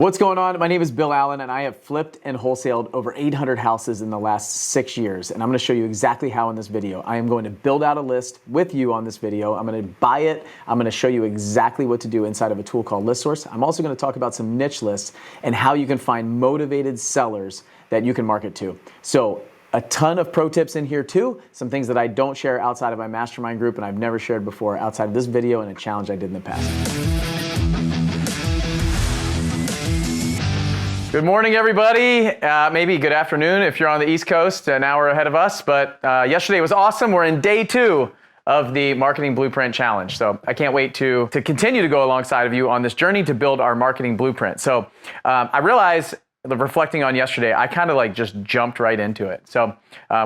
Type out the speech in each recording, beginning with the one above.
What's going on? My name is Bill Allen and I have flipped and wholesaled over 800 houses in the last 6 years. And I'm going to show you exactly how in this video. I am going to build out a list with you on this video. I'm going to buy it. I'm going to show you exactly what to do inside of a tool called ListSource. I'm also going to talk about some niche lists and how you can find motivated sellers that you can market to. So a ton of pro tips in here too, some things that I don't share outside of my mastermind group and I've never shared before outside of this video and a challenge I did in the past. Good morning, everybody. Maybe good afternoon if you're on the East Coast, an hour ahead of us. But yesterday was awesome. We're in day 2 of the Marketing Blueprint Challenge. So I can't wait to continue to go alongside of you on this journey to build our marketing blueprint. So I realized, reflecting on yesterday, I kind of just jumped right into it. So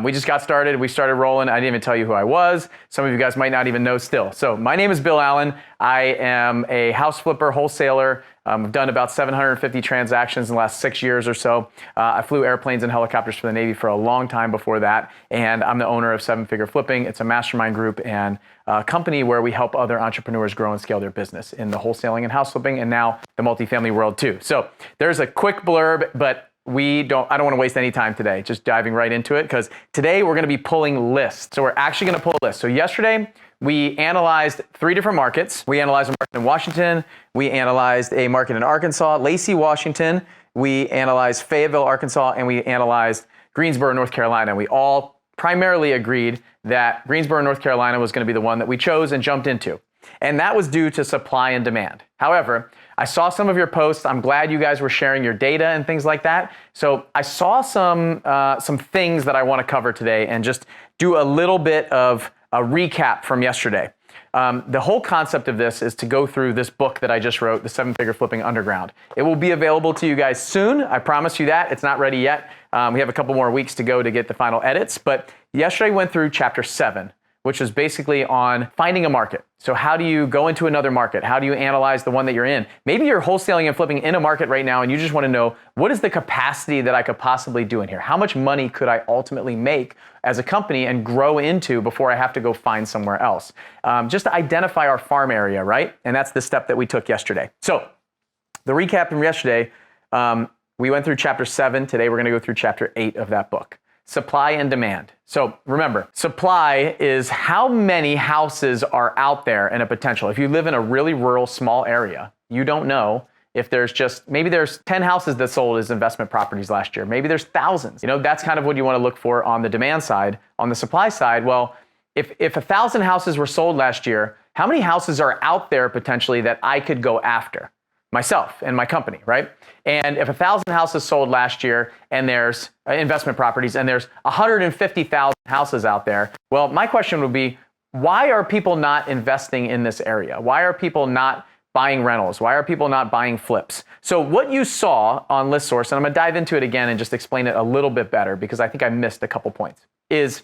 we just got started. We started rolling. I didn't even tell you who I was. Some of you guys might not even know still. So my name is Bill Allen. I am a house flipper, wholesaler. I've done about 750 transactions in the last 6 years or so. I flew airplanes and helicopters for the Navy for a long time before that. And I'm the owner of 7-Figure Flipping. It's a mastermind group and a company where we help other entrepreneurs grow and scale their business in the wholesaling and house flipping and now the multifamily world too. So there's a quick blurb, but I don't want to waste any time today, just diving right into it, because today we're going to be pulling lists. So we're actually going to pull a list. So yesterday we analyzed 3 different markets. We analyzed a market in Washington. We analyzed a market in Arkansas, Lacey, Washington. We analyzed Fayetteville, Arkansas, and we analyzed Greensboro, North Carolina. We all primarily agreed that Greensboro, North Carolina was going to be the one that we chose and jumped into. And that was due to supply and demand. However, I saw some of your posts. I'm glad you guys were sharing your data and things like that. So I saw some things that I want to cover today and just do a little bit of a recap from yesterday. The whole concept of this is to go through this book that I just wrote, The 7-Figure Flipping Underground. It will be available to you guys soon. I promise you that. It's not ready yet. We have a couple more weeks to go to get the final edits. But yesterday went through chapter 7, which was basically on finding a market. So how do you go into another market? How do you analyze the one that you're in? Maybe you're wholesaling and flipping in a market right now and you just want to know, what is the capacity that I could possibly do in here? How much money could I ultimately make as a company and grow into before I have to go find somewhere else? Just to identify our farm area, right? And that's the step that we took yesterday. So the recap from yesterday, we went through chapter 7. Today we're going to go through chapter 8 of that book. Supply and demand. So remember, supply is how many houses are out there in a potential. If you live in a really rural, small area, you don't know if maybe there's 10 houses that sold as investment properties last year. Maybe there's thousands. That's kind of what you want to look for on the demand side. On the supply side, well, if 1,000 houses were sold last year, how many houses are out there potentially that I could go after? Myself and my company, right? And if 1,000 houses sold last year and there's investment properties and there's 150,000 houses out there, well, my question would be, why are people not investing in this area? Why are people not buying rentals? Why are people not buying flips? So what you saw on ListSource, and I'm gonna dive into it again and just explain it a little bit better because I think I missed a couple points, is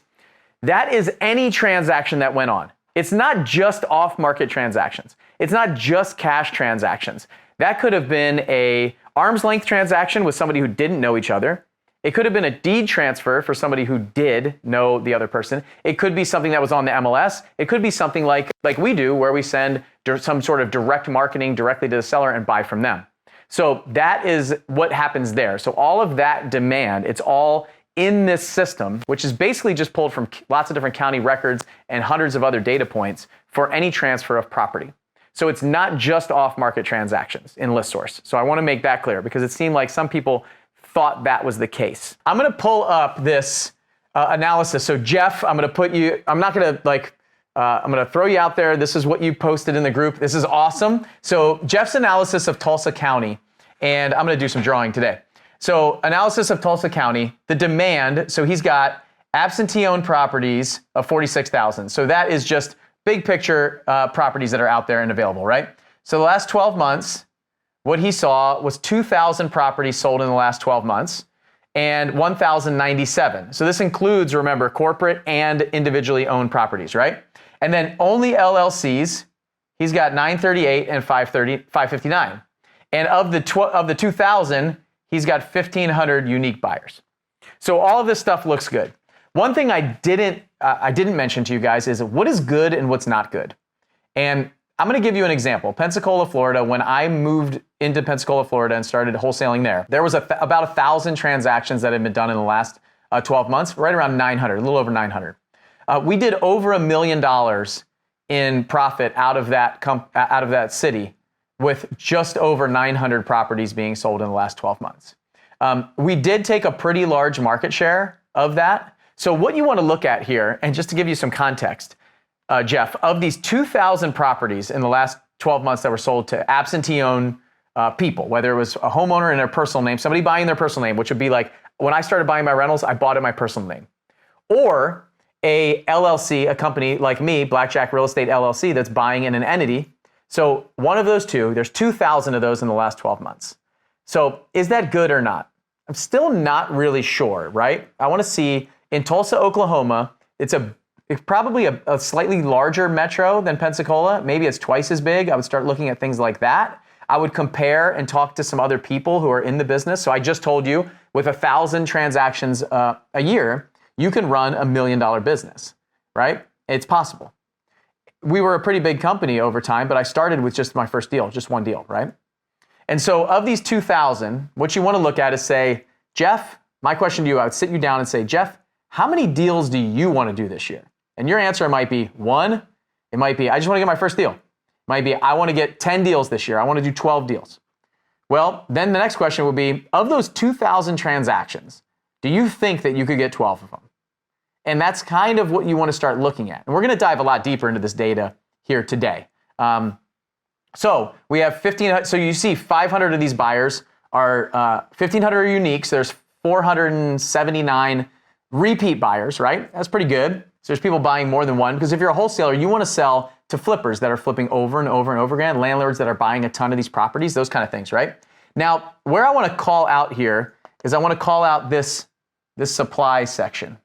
any transaction that went on. It's not just off-market transactions. It's not just cash transactions. That could have been a arm's length transaction with somebody who didn't know each other. It could have been a deed transfer for somebody who did know the other person. It could be something that was on the MLS. It could be something like we do, where we send some sort of direct marketing directly to the seller and buy from them. So that is what happens there. So all of that demand, it's all in this system, which is basically just pulled from lots of different county records and hundreds of other data points for any transfer of property. So it's not just off-market transactions in ListSource. So I want to make that clear because it seemed like some people thought that was the case. I'm going to pull up this analysis. So Jeff, I'm going to throw you out there. This is what you posted in the group. This is awesome. So Jeff's analysis of Tulsa County, and I'm going to do some drawing today. So analysis of Tulsa County, the demand. So he's got absentee owned properties of 46,000. So that is just big picture properties that are out there and available, right? So the last 12 months, what he saw was 2,000 properties sold in the last 12 months and 1,097. So this includes, remember, corporate and individually owned properties, right? And then only LLCs, he's got 938 and 559. And of the 2,000, he's got 1,500 unique buyers. So all of this stuff looks good. One thing I didn't mention to you guys is what is good and what's not good. And I'm going to give you an example. Pensacola, Florida, when I moved into Pensacola, Florida and started wholesaling there was about 1,000 transactions that had been done in the last 12 months, right around 900, a little over 900. We did over $1 million in profit out of that city with just over 900 properties being sold in the last 12 months. We did take a pretty large market share of that. So what you want to look at here, and just to give you some context, Jeff, of these 2,000 properties in the last 12 months that were sold to absentee-owned people, whether it was a homeowner in their personal name, somebody buying their personal name, which would be like, when I started buying my rentals, I bought it in my personal name. Or a LLC, a company like me, Blackjack Real Estate LLC, that's buying in an entity. So one of those two, there's 2,000 of those in the last 12 months. So is that good or not? I'm still not really sure, right? I want to see in Tulsa, Oklahoma, it's probably a slightly larger metro than Pensacola. Maybe it's twice as big. I would start looking at things like that. I would compare and talk to some other people who are in the business. So I just told you, with 1,000 transactions a year, you can run $1 million business, right? It's possible. We were a pretty big company over time, but I started with just my first deal, just one deal, right? And so of these 2,000, what you want to look at is say, Jeff, my question to you, I would sit you down and say, Jeff, how many deals do you want to do this year? And your answer might be 1. It might be, I just want to get my first deal. It might be, I want to get 10 deals this year. I want to do 12 deals. Well, then the next question would be, of those 2,000 transactions, do you think that you could get 12 of them? And that's kind of what you want to start looking at. And we're going to dive a lot deeper into this data here today. So we have 1,500. So you see 500 of these buyers are 1,500 are unique. So there's 479 repeat buyers, right? That's pretty good. So there's people buying more than one, because if you're a wholesaler, you want to sell to flippers that are flipping over and over and over again, landlords that are buying a ton of these properties, those kind of things, right? Now, where I want to call out here is I want to call out this supply section,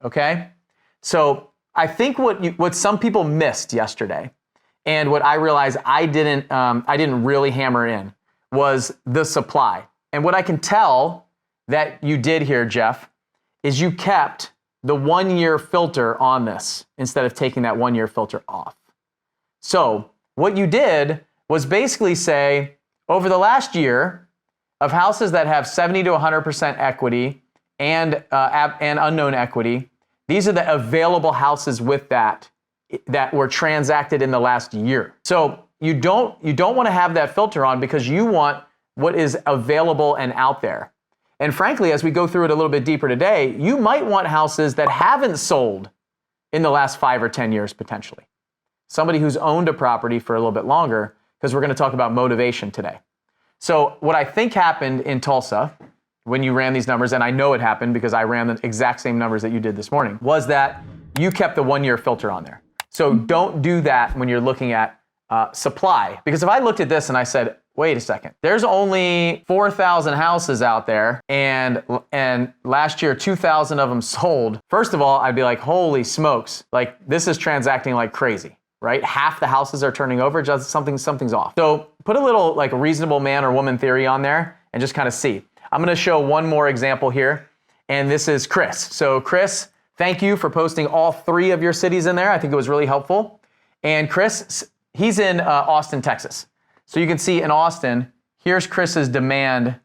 okay? So I think what some people missed yesterday, and what I realized I didn't really hammer in, was the supply. And what I can tell that you did here, Jeff, is you kept the 1-year filter on this instead of taking that 1-year filter off. So what you did was basically say, over the last year, of houses that have 70 to 100% equity and unknown equity, these are the available houses with that were transacted in the last year. So you don't want to have that filter on, because you want what is available and out there. And frankly, as we go through it a little bit deeper today, you might want houses that haven't sold in the last 5 or 10 years potentially. Somebody who's owned a property for a little bit longer, because we're going to talk about motivation today. So what I think happened in Tulsa when you ran these numbers, and I know it happened because I ran the exact same numbers that you did this morning, was that you kept the 1-year filter on there. So don't do that when you're looking at supply. Because if I looked at this and I said, wait a second, there's only 4,000 houses out there, and last year 2,000 of them sold. First of all, I'd be like, holy smokes, like this is transacting like crazy, right? Half the houses are turning over, just something's off. So put a little like reasonable man or woman theory on there and just kind of see. I'm going to show one more example here, and this is Chris. So Chris, thank you for posting all 3 of your cities in there. I think it was really helpful. And Chris, he's in Austin, Texas. So you can see in Austin, here's Chris's demand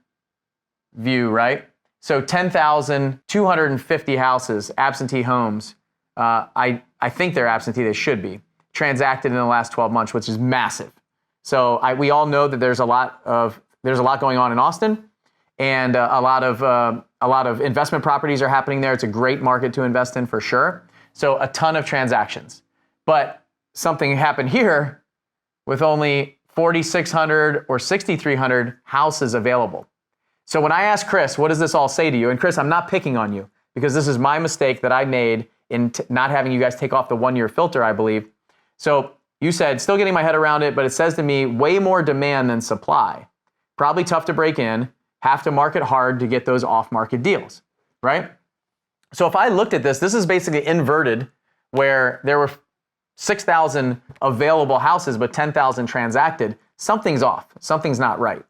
view, right? So 10,250 houses, absentee homes. I think they're absentee, they should be, transacted in the last 12 months, which is massive. So we all know that there's a lot going on in Austin, and a lot of investment properties are happening there. It's a great market to invest in for sure. So a ton of transactions. But something happened here with only 4,600 or 6,300 houses available. So when I asked Chris, what does this all say to you? And Chris, I'm not picking on you, because this is my mistake that I made in not having you guys take off the 1-year filter, I believe. So you said, still getting my head around it, but it says to me, way more demand than supply. Probably tough to break in, have to market hard to get those off-market deals, right? So if I looked at this is basically inverted, where there were 6,000 available houses, but 10,000 transacted. Something's off. Something's not right.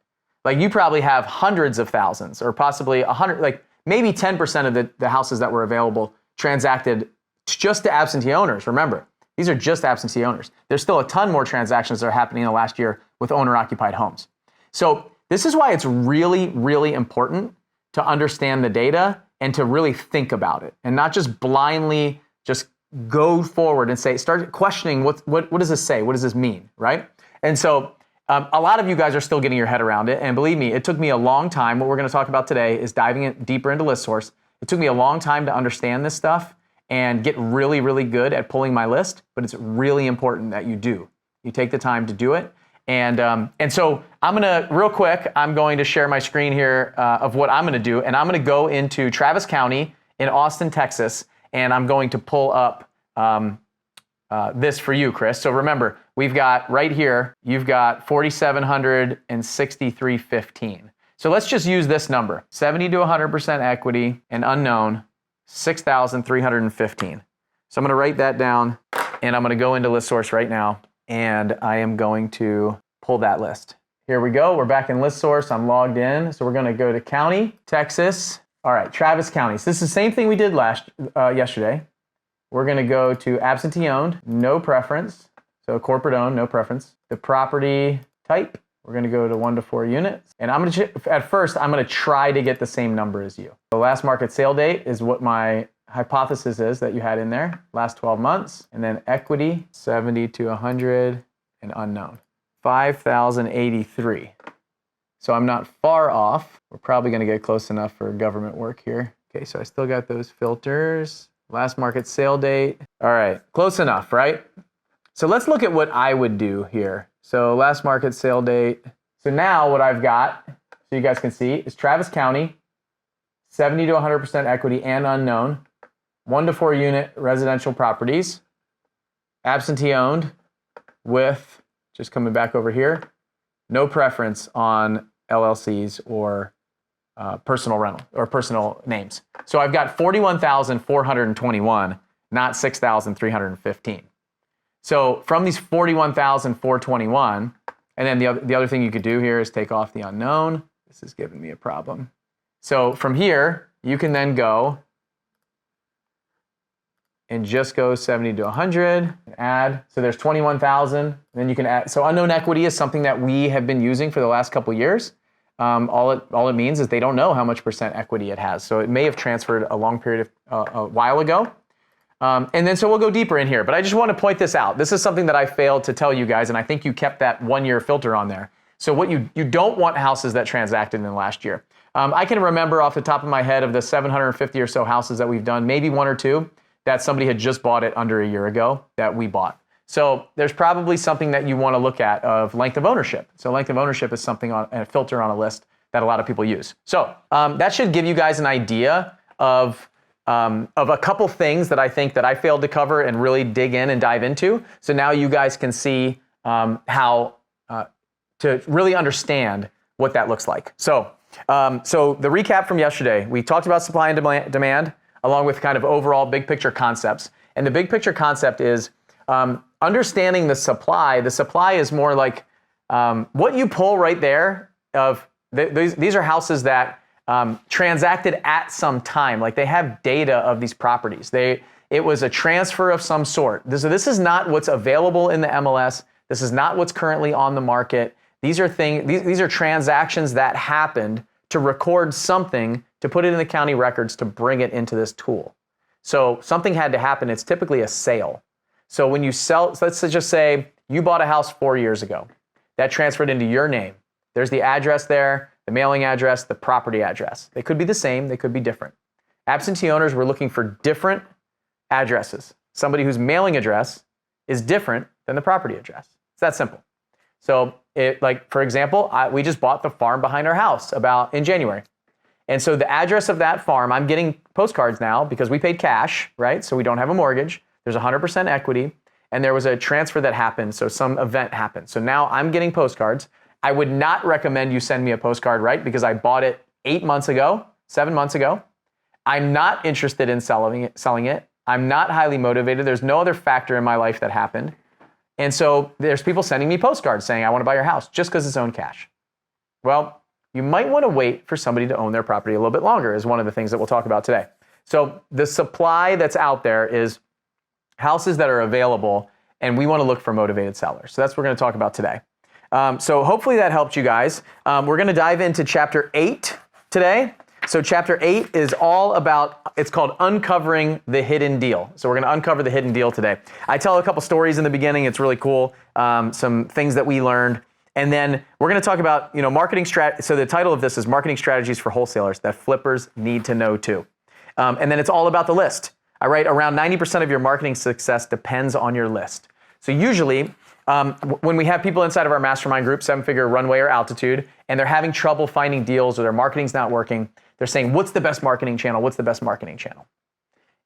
Like you probably have hundreds of thousands, or possibly 100, like maybe 10% of the houses that were available transacted just to absentee owners. Remember, These are just absentee owners. There's still a ton more transactions that are happening in the last year with owner-occupied homes. So this is why it's really, really important to understand the data and to really think about it and not just blindly just go forward and start questioning what does this say? What does this mean, right? And so a lot of you guys are still getting your head around it. And believe me, it took me a long time. What we're going to talk about today is diving deeper into ListSource. It took me a long time to understand this stuff and get really, really good at pulling my list. But it's really important that you do. You take the time to do it. And so I'm going to, real quick, I'm going to share my screen here of what I'm going to do. And I'm going to go into Travis County in Austin, Texas. And I'm going to pull up this for you, Chris. So remember, we've got right here, you've got 4,763.15. So let's just use this number, 70 to 100% equity and unknown, 6,315. So I'm going to write that down and I'm going to go into ListSource right now and I am going to pull that list. Here we go. We're back in ListSource. I'm logged in. So we're going to go to County, Texas. All right, Travis County. So this is the same thing we did yesterday. We're going to go to absentee owned, no preference. So corporate owned, no preference. The property type, we're going to go to 1 to 4 units. And I'm going to, at first, I'm going to try to get the same number as you. The last market sale date is what my hypothesis is that you had in there, last 12 months. And then equity, 70 to 100 and unknown, 5,083. So I'm not far off. We're probably going to get close enough for government work here. Okay, so I still got those filters. Last market sale date. All right, close enough, right? So let's look at what I would do here. So last market sale date. So now what I've got, so you guys can see, is Travis County, 70 to 100% equity and unknown, 1 to 4 unit residential properties, absentee owned with, just coming back over here, no preference on LLCs or personal rental or personal names. So I've got 41,421, not 6,315. So from these 41,421, and then the other thing you could do here is take off the unknown. This is giving me a problem. So from here, you can then go and just go 70 to 100, add. So there's 21,000, then you can add. So unknown equity is something that we have been using for the last couple of years. All it means is they don't know how much percent equity it has. So it may have transferred a long period of a while ago. And then so we'll go deeper in here. But I just want to point this out. This is something that I failed to tell you guys, and I think you kept that 1-year filter on there. So what you don't want houses that transacted in the last year. I can remember off the top of my head of the 750 or so houses that we've done, maybe 1 or 2 that somebody had just bought it under a year ago that we bought. So there's probably something that you want to look at of length of ownership. So length of ownership is something on a filter on a list that a lot of people use. So that should give you guys an idea of a couple things that I think that I failed to cover and really dig in and dive into. So now you guys can see how to really understand what that looks like. So the recap from yesterday, we talked about supply and demand along with kind of overall big picture concepts. And the big picture concept is understanding the supply. The supply is more like what you pull right there of these are houses that transacted at some time. Like they have data of these properties. It was a transfer of some sort. This is not what's available in the MLS. This is not what's currently on the market. These are transactions that happened to record something, to put it in the county records, to bring it into this tool. So something had to happen. It's typically a sale. So when you sell, so let's just say you bought a house 4 years ago. That transferred into your name. There's the address there, the mailing address, the property address. They could be the same, they could be different. Absentee owners were looking for different addresses. Somebody whose mailing address is different than the property address. It's that simple. So for example, we just bought the farm behind our house in January. And so the address of that farm, I'm getting postcards now because we paid cash, right? So we don't have a mortgage. There's 100% equity. And there was a transfer that happened. So some event happened. So now I'm getting postcards. I would not recommend you send me a postcard, right? Because I bought it 7 months ago. I'm not interested in selling it. I'm not highly motivated. There's no other factor in my life that happened. And so there's people sending me postcards saying, I want to buy your house just because it's owned cash. Well, you might want to wait for somebody to own their property a little bit longer is one of the things that we'll talk about today. So the supply that's out there is houses that are available, and we want to look for motivated sellers. So that's what we're going to talk about today. So hopefully that helped you guys. We're going to dive into chapter 8 today. So chapter 8 is all about, it's called Uncovering the Hidden Deal. So we're going to uncover the hidden deal today. I tell a couple stories in the beginning. It's really cool. Some things that we learned. And then we're going to talk about, marketing strategy. So the title of this is Marketing Strategies for Wholesalers That Flippers Need to Know Too. And then it's all about the list. I write around 90% of your marketing success depends on your list. So usually, when we have people inside of our mastermind group, 7-figure runway or altitude, and they're having trouble finding deals or their marketing's not working, they're saying, what's the best marketing channel? What's the best marketing channel?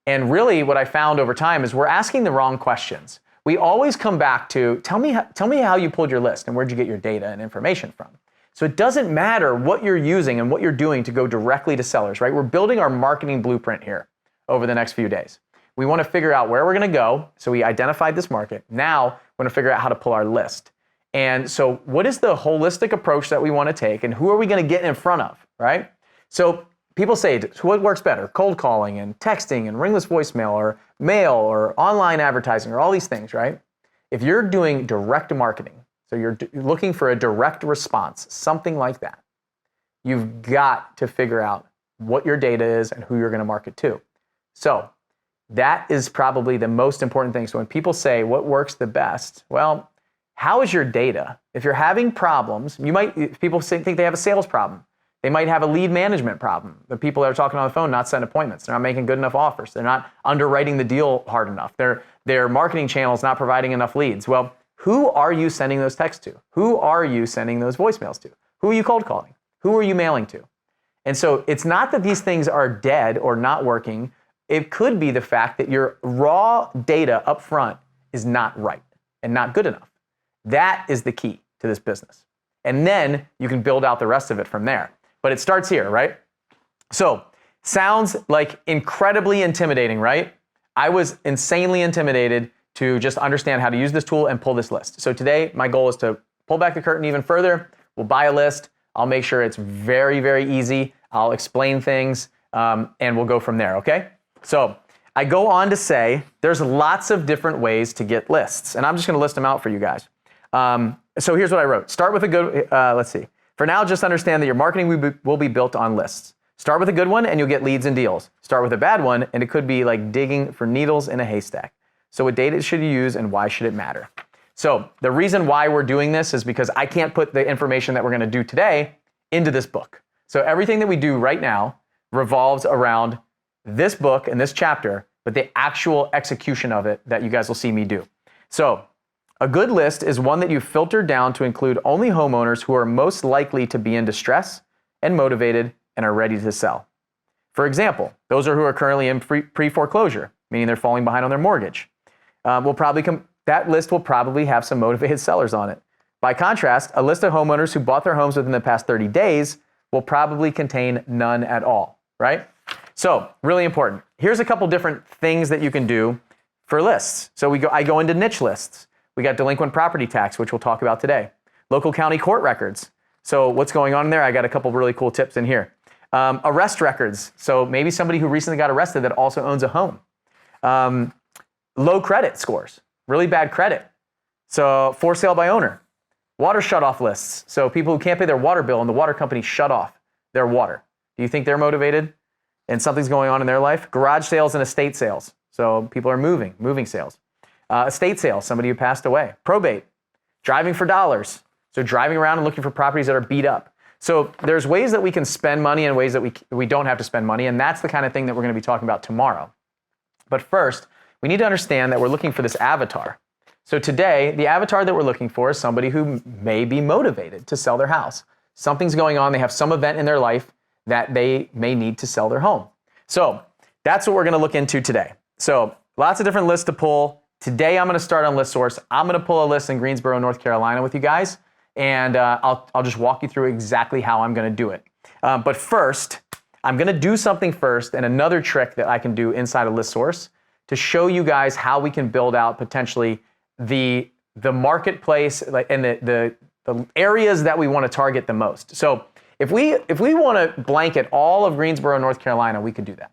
And really what I found over time is we're asking the wrong questions. We always come back to, tell me how you pulled your list and where'd you get your data and information from. So it doesn't matter what you're using and what you're doing to go directly to sellers, right? We're building our marketing blueprint here over the next few days. We want to figure out where we're going to go. So we identified this market. Now we're going to figure out how to pull our list. And so what is the holistic approach that we want to take and who are we going to get in front of, right? So people say, what works better? Cold calling and texting and ringless voicemail or mail or online advertising or all these things, right? If you're doing direct marketing, so you're looking for a direct response, something like that, you've got to figure out what your data is and who you're going to market to. So that is probably the most important thing. So when people say what works the best, well, how is your data? If you're having problems, people think they have a sales problem. They might have a lead management problem. The people that are talking on the phone, not setting appointments. They're not making good enough offers. They're not underwriting the deal hard enough. Their marketing channel is not providing enough leads. Well, who are you sending those texts to? Who are you sending those voicemails to? Who are you cold calling? Who are you mailing to? And so it's not that these things are dead or not working. It could be the fact that your raw data up front is not right and not good enough. That is the key to this business. And then you can build out the rest of it from there. But it starts here, right? So sounds like incredibly intimidating, right? I was insanely intimidated to just understand how to use this tool and pull this list. So today, my goal is to pull back the curtain even further. We'll buy a list. I'll make sure it's very, very easy. I'll explain things, and we'll go from there, okay? So I go on to say there's lots of different ways to get lists, and I'm just going to list them out for you guys. So here's what I wrote. Start with a good, let's see. For now, just understand that your marketing will be built on lists. Start with a good one and you'll get leads and deals. Start with a bad one and it could be like digging for needles in a haystack. So what data should you use and why should it matter? So the reason why we're doing this is because I can't put the information that we're going to do today into this book. So everything that we do right now revolves around this book and this chapter, but the actual execution of it that you guys will see me do. So a good list is one that you filtered down to include only homeowners who are most likely to be in distress and motivated and are ready to sell. For example, those who are currently in pre-foreclosure, meaning they're falling behind on their mortgage. That list will probably have some motivated sellers on it. By contrast, a list of homeowners who bought their homes within the past 30 days will probably contain none at all, right? So really important. Here's a couple different things that you can do for lists. So I go into niche lists. We got delinquent property tax, which we'll talk about today. Local county court records. So what's going on in there? I got a couple really cool tips in here. Arrest records. So maybe somebody who recently got arrested that also owns a home. Low credit scores, really bad credit. So for sale by owner. Water shutoff lists. So people who can't pay their water bill and the water company shut off their water. Do you think they're motivated and something's going on in their life? Garage sales and estate sales. So people are moving sales. Estate sales, somebody who passed away. Probate, driving for dollars. So driving around and looking for properties that are beat up. So there's ways that we can spend money and ways that we don't have to spend money. And that's the kind of thing that we're going to be talking about tomorrow. But first, we need to understand that we're looking for this avatar. So today, the avatar that we're looking for is somebody who may be motivated to sell their house. Something's going on. They have some event in their life that they may need to sell their home. So that's what we're going to look into today. So lots of different lists to pull. Today, I'm going to start on ListSource. I'm going to pull a list in Greensboro, North Carolina with you guys, and I'll just walk you through exactly how I'm going to do it. But first, I'm going to do something first and another trick that I can do inside of ListSource to show you guys how we can build out potentially the marketplace and the areas that we want to target the most. So if we want to blanket all of Greensboro, North Carolina, we could do that.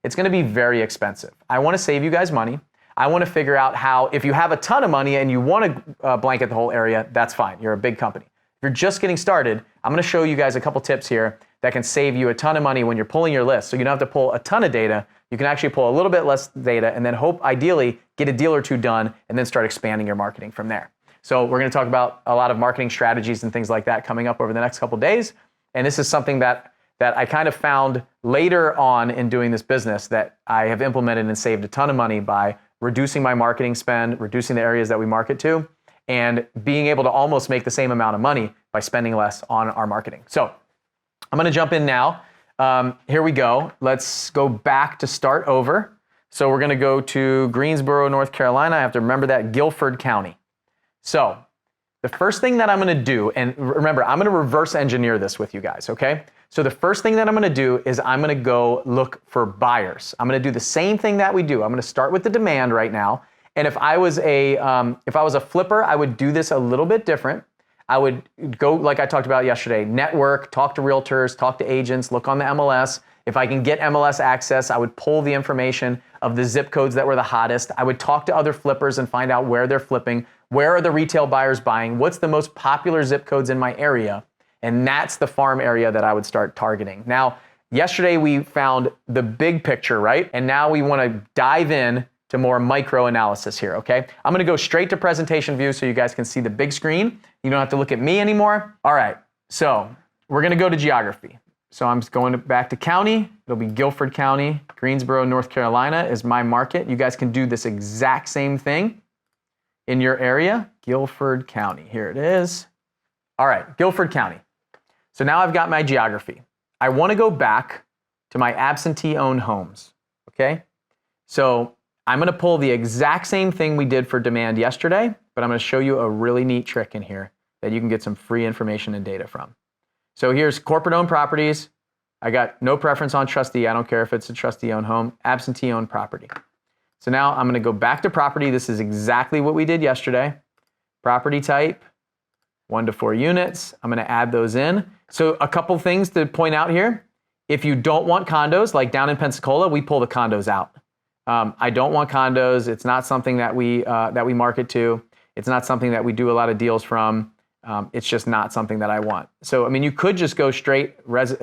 It's going to be very expensive. I want to save you guys money. I want to figure out how, if you have a ton of money and you want to blanket the whole area, that's fine. You're a big company. If you're just getting started, I'm going to show you guys a couple tips here that can save you a ton of money when you're pulling your list. So you don't have to pull a ton of data. You can actually pull a little bit less data and then hope, ideally, get a deal or two done and then start expanding your marketing from there. So we're going to talk about a lot of marketing strategies and things like that coming up over the next couple days. And this is something that I kind of found later on in doing this business that I have implemented and saved a ton of money by reducing my marketing spend, reducing the areas that we market to, and being able to almost make the same amount of money by spending less on our marketing. So I'm going to jump in now. Here we go. Let's go back to start over. So we're going to go to Greensboro, North Carolina. I have to remember that, Guilford County. So the first thing that I'm going to do, and remember, I'm going to reverse engineer this with you guys, okay? So the first thing that I'm going to do is I'm going to go look for buyers. I'm going to do the same thing that we do. I'm going to start with the demand right now. And if I was a flipper, I would do this a little bit different. I would go, like I talked about yesterday, network, talk to realtors, talk to agents, look on the MLS. If I can get MLS access, I would pull the information of the zip codes that were the hottest. I would talk to other flippers and find out where they're flipping. Where are the retail buyers buying? What's the most popular zip codes in my area? And that's the farm area that I would start targeting. Now, yesterday we found the big picture, right? And now we want to dive in to more micro analysis here, okay? I'm going to go straight to presentation view so you guys can see the big screen. You don't have to look at me anymore. All right, so we're going to go to geography. So I'm going back to county. It'll be Guilford County. Greensboro, North Carolina is my market. You guys can do this exact same thing in your area. Guilford County, here it is. All right, Guilford County. So now I've got my geography. I want to go back to my absentee-owned homes, okay? So I'm going to pull the exact same thing we did for demand yesterday, but I'm going to show you a really neat trick in here that you can get some free information and data from. So here's corporate-owned properties. I got no preference on trustee. I don't care if it's a trustee-owned home, absentee-owned property. So now I'm going to go back to property. This is exactly what we did yesterday. Property type, 1 to 4 units. I'm going to add those in. So a couple things to point out here. If you don't want condos, like down in Pensacola, we pull the condos out. I don't want condos. It's not something that we market to. It's not something that we do a lot of deals from. It's just not something that I want. So, I mean, you could just go straight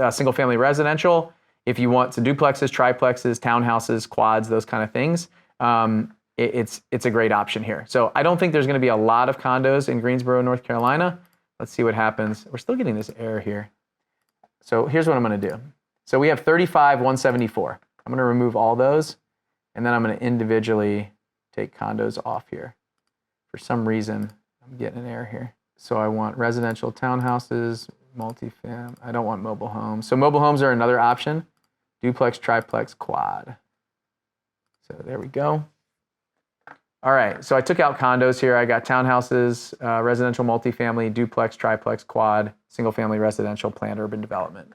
single family residential if you want to duplexes, triplexes, townhouses, quads, those kind of things. It's a great option here. So I don't think there's going to be a lot of condos in Greensboro, North Carolina. Let's see what happens. We're still getting this error here. So here's what I'm going to do. So we have 35, 174. I'm going to remove all those, and then I'm going to individually take condos off here. For some reason, I'm getting an error here. So I want residential townhouses, multifamily. I don't want mobile homes. So mobile homes are another option. Duplex, triplex, quad. So there we go. All right, so I took out condos here. I got townhouses, residential multifamily, duplex, triplex, quad, single family residential, planned urban development.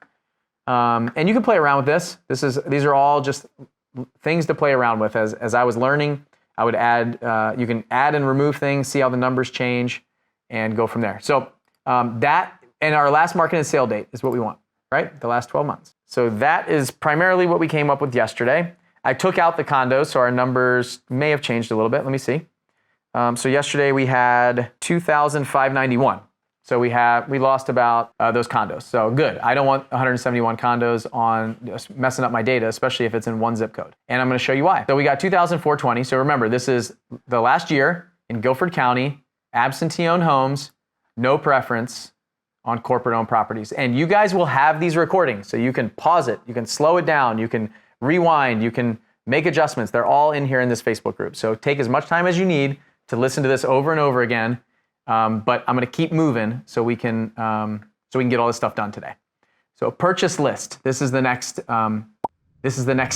And you can play around with this. These are all just things to play around with. As I was learning, I would add, you can add and remove things, see how the numbers change, and go from there. So that, and our last market and sale date is what we want, right? The last 12 months. So that is primarily what we came up with yesterday. I took out the condos, so our numbers may have changed a little bit. Let me see. So yesterday we had 2,591. So we lost about those condos. So good. I don't want 171 condos on messing up my data, especially if it's in one zip code. And I'm going to show you why. So we got 2,420. So remember, this is the last year in Guilford County, absentee-owned homes, no preference on corporate-owned properties. And you guys will have these recordings, so you can pause it, you can slow it down, you can rewind, you can make adjustments. They're all in here in this Facebook group. So take as much time as you need to listen to this over and over again. But I'm going to keep moving so we can get all this stuff done today. So purchase list. This is the next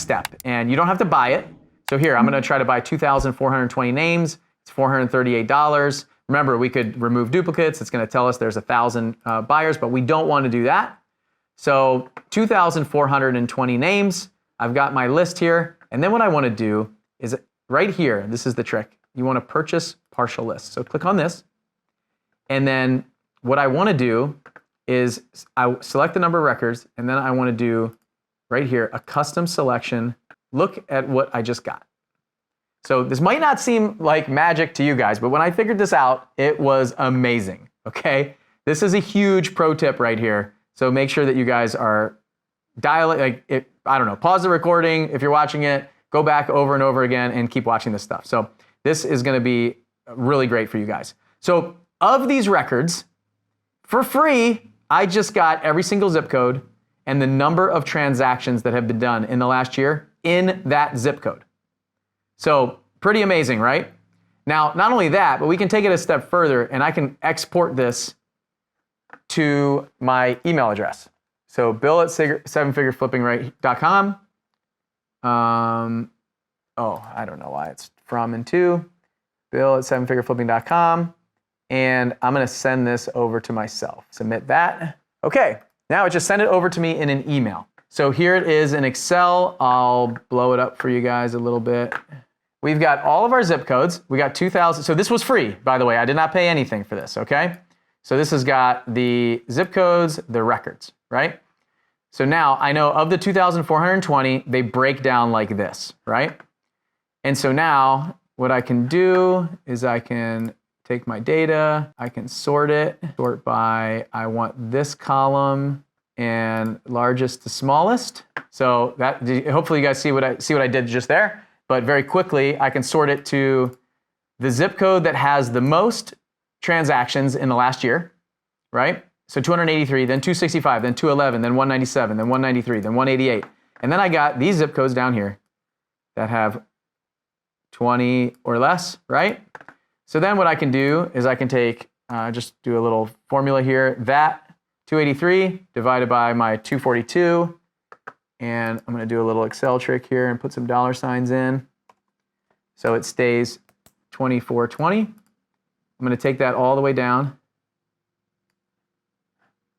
step, and you don't have to buy it. So here I'm going to try to buy 2,420 names. It's $438. Remember, we could remove duplicates. It's going to tell us there's 1,000 buyers, but we don't want to do that. So 2,420 names. I've got my list here. And then what I want to do is right here, this is the trick. You want to purchase partial list. So click on this. And then what I want to do is I select the number of records, and then I want to do right here a custom selection. Look at what I just got. So this might not seem like magic to you guys, but when I figured this out, it was amazing, okay? This is a huge pro tip right here. So make sure that you guys are I don't know, pause the recording if you're watching it, go back over and over again and keep watching this stuff. So this is gonna be really great for you guys. So of these records, for free, I just got every single zip code and the number of transactions that have been done in the last year in that zip code. So pretty amazing, right? Now, not only that, but we can take it a step further and I can export this to my email address. So bill at sevenfigureflippingrate.com. I don't know why it's from and to. Bill at sevenfigureflipping.com. And I'm going to send this over to myself. Submit that. Okay, now it just sent it over to me in an email. So here it is in Excel. I'll blow it up for you guys a little bit. We've got all of our zip codes. We got 2,000. So this was free, by the way. I did not pay anything for this, okay? So this has got the zip codes, the records, right? So now I know of the 2,420, they break down like this, right? And so now what I can do is I can take my data, I can sort it, sort by, I want this column and largest to smallest. So that, hopefully you guys see what I did just there. But very quickly, I can sort it to the zip code that has the most transactions in the last year, right? So 283, then 265, then 211, then 197, then 193, then 188. And then I got these zip codes down here that have 20 or less, right? So then what I can do is I can take, just do a little formula here, that 283 divided by my 242, and I'm going to do a little Excel trick here and put some dollar signs in. So it stays 2420. I'm going to take that all the way down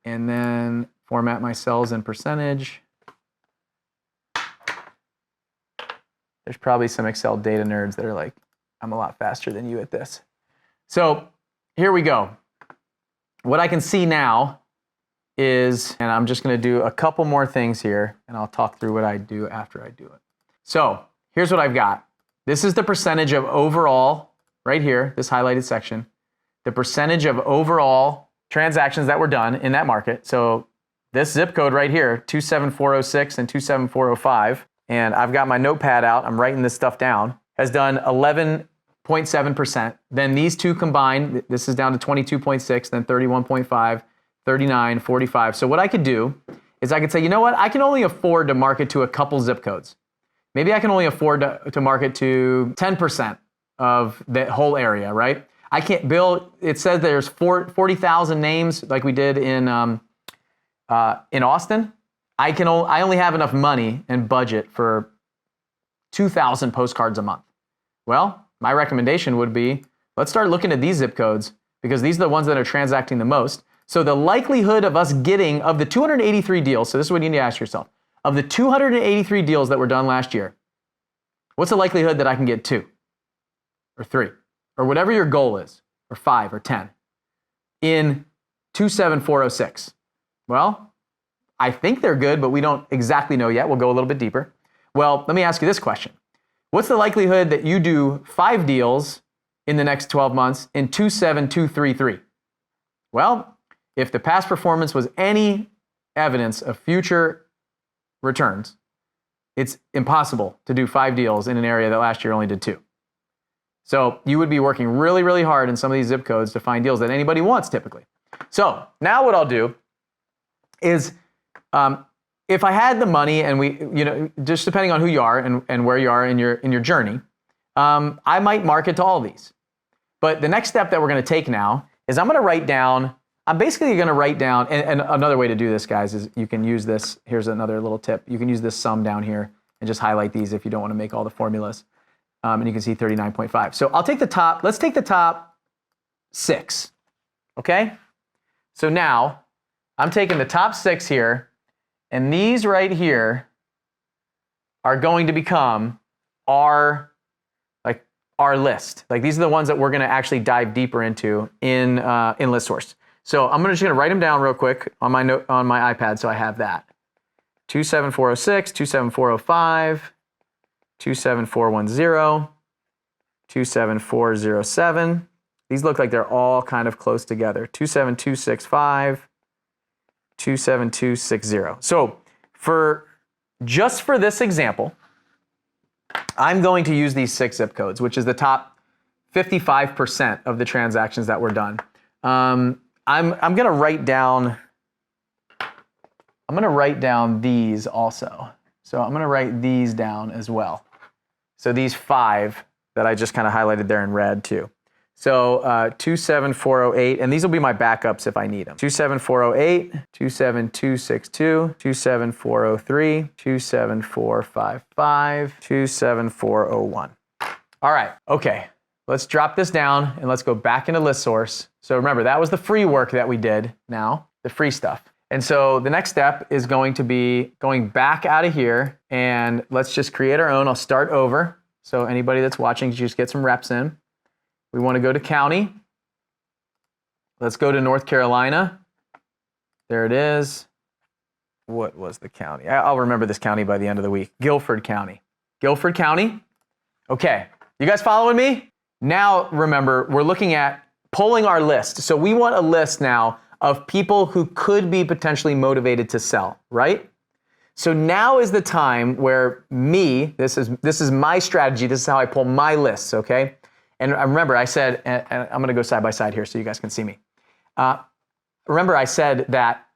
and then format my cells in percentage. There's probably some Excel data nerds that are like, I'm a lot faster than you at this. So here we go. What I can see now is, and I'm just going to do a couple more things here, and I'll talk through what I do after I do it. So here's what I've got. This is the percentage of overall, right here, this highlighted section, the percentage of overall transactions that were done in that market. So this zip code right here, 27406 and 27405, and I've got my notepad out, I'm writing this stuff down, has done 11.7%. Then these two combined, this is down to 22.6, then 31.5, 39, 45. So what I could do is I could say, you know what, I can only afford to market to a couple zip codes. Maybe I can only afford to market to 10% of the whole area, right? I can't bill, it says there's 40,000 names like we did in Austin. I only have enough money and budget for 2,000 postcards a month. Well, my recommendation would be, let's start looking at these zip codes because these are the ones that are transacting the most. So the likelihood of us getting, of the 283 deals, so this is what you need to ask yourself, of the 283 deals that were done last year, what's the likelihood that I can get 2 or 3 or whatever your goal is, or 5 or 10 in 27406? Well, I think they're good, but we don't exactly know yet. We'll go a little bit deeper. Well, let me ask you this question. What's the likelihood that you do 5 deals in the next 12 months in 27233? Well, if the past performance was any evidence of future returns, it's impossible to do 5 deals in an area that last year only did 2. So you would be working really, really hard in some of these zip codes to find deals that anybody wants typically. So now what I'll do is, if I had the money and we, just depending on who you are and where you are in your journey, I might market to all these. But the next step that we're going to take now is I'm basically going to write down, and another way to do this, guys, is you can use this. Here's another little tip. You can use this sum down here and just highlight these if you don't want to make all the formulas. And you can see 39.5. So let's take the top 6, okay? So now I'm taking the top 6 here, and these right here are going to become our list. Like these are the ones that we're going to actually dive deeper into in ListSource. So I'm just going to write them down real quick on my iPad so I have that. 27406, 27405, 27410, 27407. These look like they're all kind of close together. 27265, 27260. So just for this example, I'm going to use these 6 zip codes, which is the top 55% of the transactions that were done. I'm going to write down these also. So I'm going to write these down as well. So these 5 that I just kind of highlighted there in red too. So 27408, and these will be my backups if I need them. 27408, 27262, 27403, 27455, 27401. All right, okay. Let's drop this down and let's go back into list source. So remember, that was the free work that we did now, the free stuff. And so the next step is going to be going back out of here and let's just create our own. I'll start over. So anybody that's watching, just get some reps in. We want to go to county. Let's go to North Carolina. There it is. What was the county? I'll remember this county by the end of the week. Guilford County. Guilford County. Okay, you guys following me? Now, remember, we're looking at pulling our list. So we want a list now of people who could be potentially motivated to sell, right? So now is the time where this is my strategy. This is how I pull my lists, okay? And remember, I said, and I'm gonna go side by side here so you guys can see me. Remember, I said that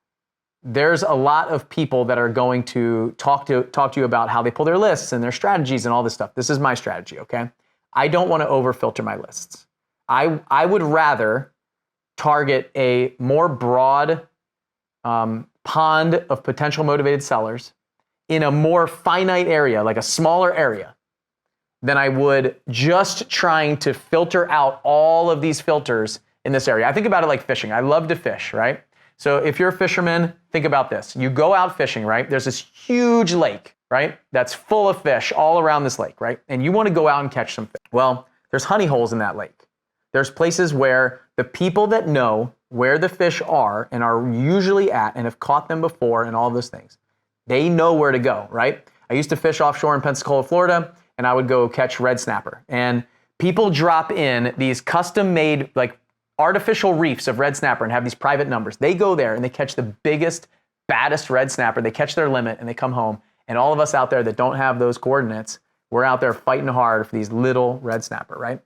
there's a lot of people that are going to talk to you about how they pull their lists and their strategies and all this stuff. This is my strategy, okay? I don't want to over filter my lists. I would rather target a more broad pond of potential motivated sellers in a more finite area, like a smaller area, than I would just trying to filter out all of these filters in this area. I think about it like fishing. I love to fish, right? So if you're a fisherman, think about this. You go out fishing, right? There's this huge lake, right? That's full of fish all around this lake, right? And you want to go out and catch some fish. Well, there's honey holes in that lake. There's places where the people that know where the fish are and are usually at and have caught them before and all those things, they know where to go, right? I used to fish offshore in Pensacola, Florida, and I would go catch red snapper. And people drop in these custom-made, like artificial reefs of red snapper and have these private numbers. They go there and they catch the biggest, baddest red snapper. They catch their limit and they come home. And all of us out there that don't have those coordinates, we're out there fighting hard for these little red snapper, right?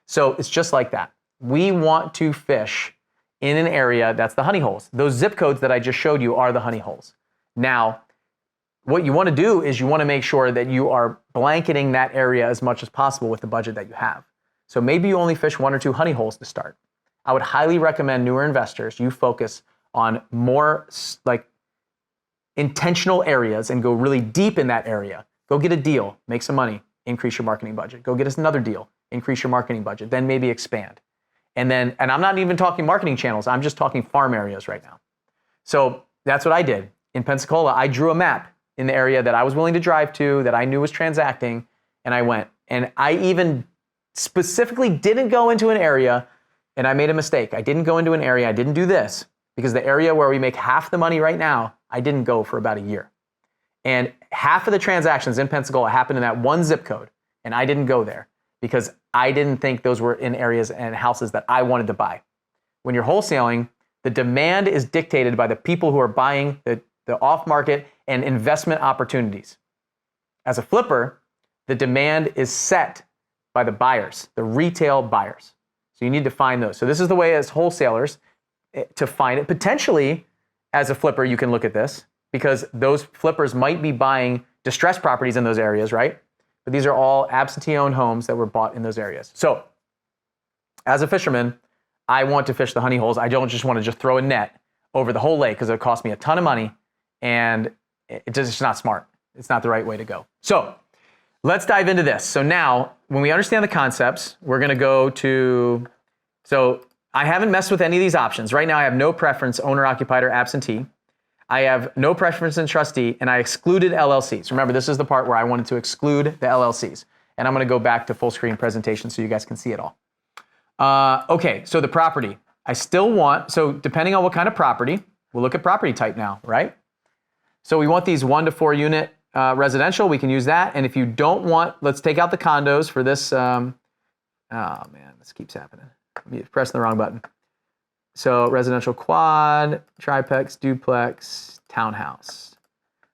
So it's just like that. We want to fish in an area that's the honey holes. Those zip codes that I just showed you are the honey holes. Now, what you want to do is you want to make sure that you are blanketing that area as much as possible with the budget that you have. So maybe you only fish 1 or 2 honey holes to start. I would highly recommend newer investors, you focus on more like intentional areas and go really deep in that area. Go get a deal, make some money, increase your marketing budget. Go get us another deal, increase your marketing budget, then maybe expand. And I'm not even talking marketing channels, I'm just talking farm areas right now. So that's what I did. In Pensacola, I drew a map in the area that I was willing to drive to, that I knew was transacting, and I went. And I even specifically didn't go into an area, and I made a mistake. I didn't go into an area, I didn't do this, because the area where we make half the money right now, I didn't go for about a year. And half of the transactions in Pensacola happened in that one zip code, and I didn't go there because I didn't think those were in areas and houses that I wanted to buy. When you're wholesaling, the demand is dictated by the people who are buying the off-market and investment opportunities. As a flipper, the demand is set by the buyers, the retail buyers. So you need to find those. So this is the way as wholesalers to find it. Potentially, as a flipper, you can look at this because those flippers might be buying distressed properties in those areas, right? But these are all absentee-owned homes that were bought in those areas. So as a fisherman, I want to fish the honey holes. I don't just want to just throw a net over the whole lake because it costs me a ton of money and it's just not smart. It's not the right way to go. So let's dive into this. So now, when we understand the concepts, we're going to go to, so I haven't messed with any of these options. Right now, I have no preference, owner, occupied, or absentee. I have no preference in trustee, and I excluded LLCs. Remember, this is the part where I wanted to exclude the LLCs. And I'm going to go back to full screen presentation so you guys can see it all. Okay, so the property. I still want, so depending on what kind of property, we'll look at property type now, right? So we want these 1 to 4 unit residential, we can use that. And if you don't want, let's take out the condos for this Oh man, this keeps happening. I'm pressing the wrong button. So residential quad, triplex, duplex, townhouse.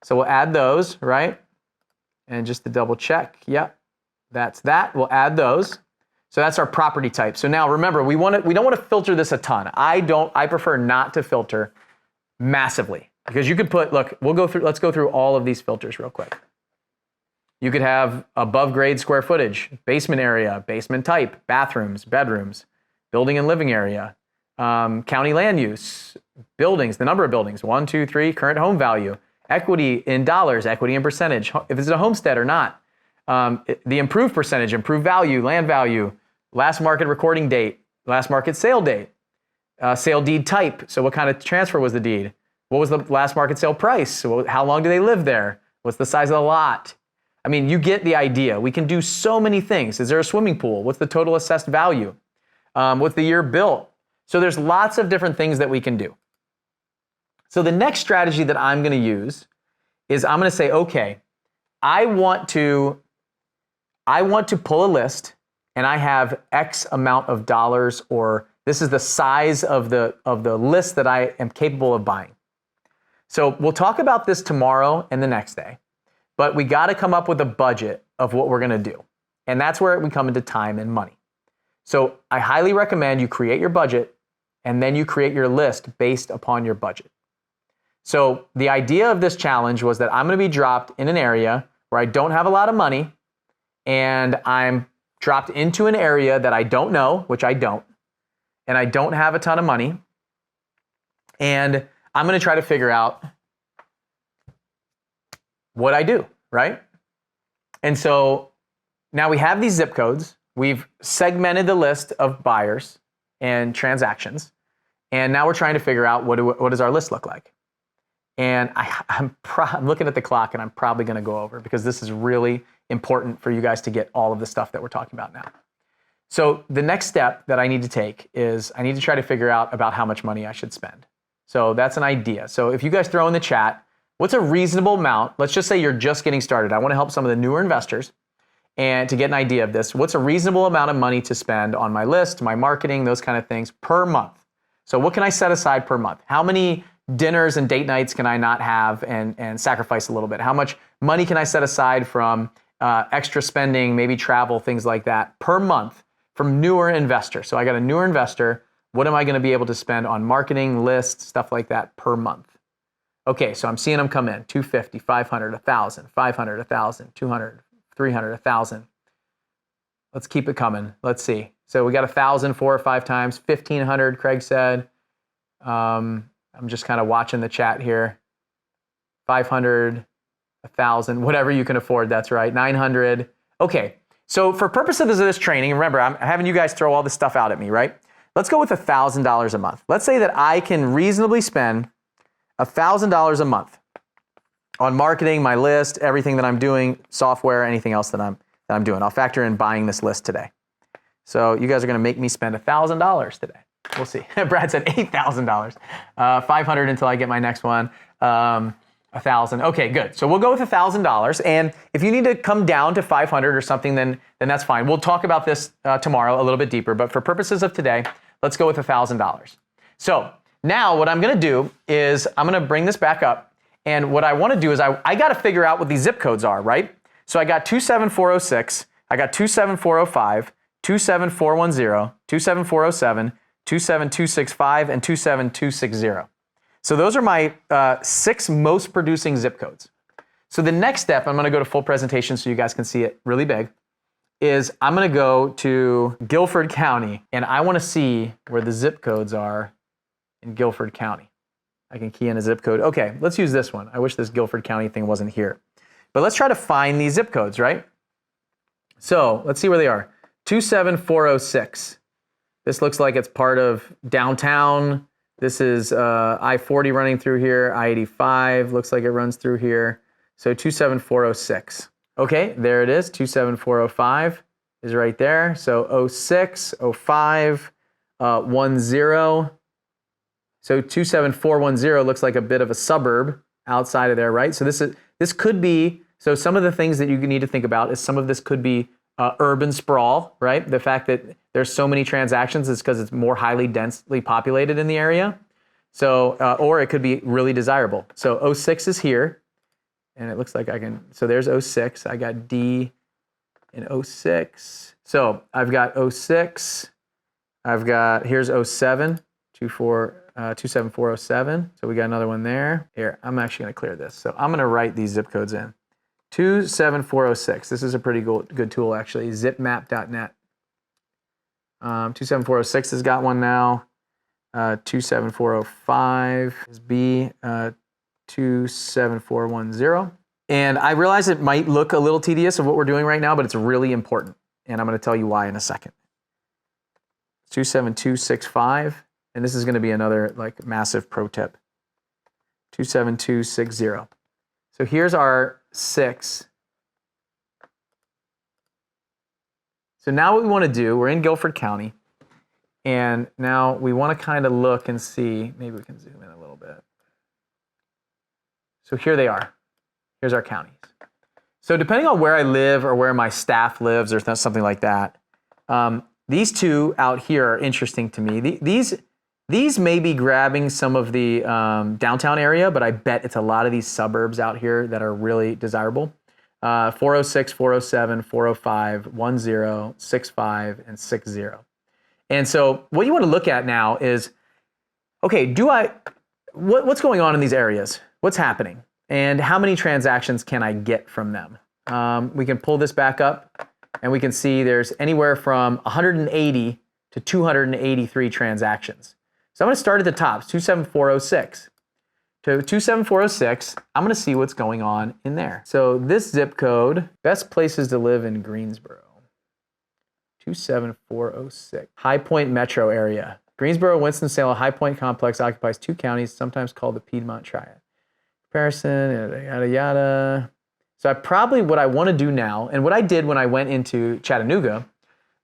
So we'll add those, right? And just to double check, yep, that's that. We'll add those. So that's our property type. So now remember, we don't want to filter this a ton. I prefer not to filter massively because you could put, look, let's go through all of these filters real quick. You could have above grade square footage, basement area, basement type, bathrooms, bedrooms, building and living area, county land use, buildings, the number of buildings, 1, 2, 3, current home value, equity in dollars, equity in percentage, if it's a homestead or not, the improved percentage, improved value, land value, last market recording date, last market sale date, sale deed type. So what kind of transfer was the deed? What was the last market sale price? So how long do they live there? What's the size of the lot? I mean, you get the idea. We can do so many things. Is there a swimming pool? What's the total assessed value? What's the year built? So there's lots of different things that we can do. So the next strategy that I'm going to use is I'm going to say, okay, I want to pull a list and I have X amount of dollars, or this is the size of the list that I am capable of buying. So we'll talk about this tomorrow and the next day, but we got to come up with a budget of what we're going to do. And that's where we come into time and money. So I highly recommend you create your budget and then you create your list based upon your budget. So the idea of this challenge was that I'm going to be dropped in an area where I don't have a lot of money, and I'm dropped into an area that I don't know, which I don't, and I don't have a ton of money, and I'm going to try to figure out what I do, right? And so now we have these zip codes. We've segmented the list of buyers and transactions, and now we're trying to figure out what does our list look like. And I'm looking at the clock, and I'm probably going to go over because this is really important for you guys to get all of the stuff that we're talking about now. So the next step that I need to take is I need to try to figure out about how much money I should spend. So that's an idea. So if you guys throw in the chat, what's a reasonable amount? Let's just say you're just getting started. I want to help some of the newer investors and to get an idea of this. What's a reasonable amount of money to spend on my list, my marketing, those kind of things per month? So what can I set aside per month? How many dinners and date nights can I not have and sacrifice a little bit? How much money can I set aside from extra spending, maybe travel, things like that per month from newer investors? So I got a newer investor. What am I going to be able to spend on marketing, lists, stuff like that per month? Okay, so I'm seeing them come in, 250, 500, 1,000, 500, 1,000, 200, 300, 1,000. Let's keep it coming. Let's see. So we got 1,000 4 or 5 times, 1,500, Craig said. I'm just kind of watching the chat here. 500, 1,000, whatever you can afford, that's right, 900. Okay, so for purposes of this training, remember, I'm having you guys throw all this stuff out at me, right? Let's go with $1,000 a month. Let's say that I can reasonably spend $1,000 a month on marketing, my list, everything that I'm doing, software, anything else that I'm doing. I'll factor in buying this list today. So you guys are going to make me spend $1,000 today. We'll see. Brad said $8,000. 500 until I get my next one. 1,000. Okay, good. So we'll go with $1,000. And if you need to come down to 500 or something, then that's fine. We'll talk about this tomorrow a little bit deeper. But for purposes of today, let's go with $1,000. So now what I'm going to do is I'm going to bring this back up. And what I want to do is I got to figure out what these zip codes are, right? So I got 27406, I got 27405, 27410, 27407, 27265, and 27260. So those are my 6 most producing zip codes. So the next step, I'm going to go to full presentation so you guys can see it really big, is I'm going to go to Guilford County, and I want to see where the zip codes are in Guilford County. I can key in a zip code. Okay, let's use this one. I wish this Guilford County thing wasn't here. But let's try to find these zip codes, right? So let's see where they are. 27406. This looks like it's part of downtown. This is I-40 running through here. I-85 looks like it runs through here. So 27406. Okay, there it is. 27405 is right there. So 06, 05, 10. So 27410 looks like a bit of a suburb outside of there, right? So this could be, so some of the things that you need to think about is some of this could be urban sprawl, right? The fact that there's so many transactions is because it's more highly densely populated in the area. So, or it could be really desirable. So 06 is here, and it looks like I can, so there's 06. I got D in 06. So I've got 06. I've got, here's 07, 27407. So we got another one there. Here, I'm actually going to clear this. So I'm going to write these zip codes in. 27406. This is a pretty good tool, actually. Zipmap.net. 27406 has got one now. 27405 is B. 27410. And I realize it might look a little tedious of what we're doing right now, but it's really important. And I'm going to tell you why in a second. 27265. And this is going to be another like massive pro tip. 27260. So here's our 6. So now what we want to do, we're in Guilford County, and now we want to kind of look and see, maybe we can zoom in a little bit. So here they are. Here's our counties. So depending on where I live or where my staff lives or something like that, these two out here are interesting to me. These may be grabbing some of the downtown area, but I bet it's a lot of these suburbs out here that are really desirable. 406, 407, 405, 10, 65, and 60. And so what you want to look at now is, okay, what's going on in these areas? What's happening? And how many transactions can I get from them? We can pull this back up, and we can see there's anywhere from 180 to 283 transactions. So I'm going to start at the top, 27406. To 27406, I'm going to see what's going on in there. So this zip code, best places to live in Greensboro. 27406. High Point metro area. Greensboro, Winston-Salem, High Point complex occupies 2 counties, sometimes called the Piedmont Triad. Comparison, yada, yada. So what I want to do now, and what I did when I went into Chattanooga,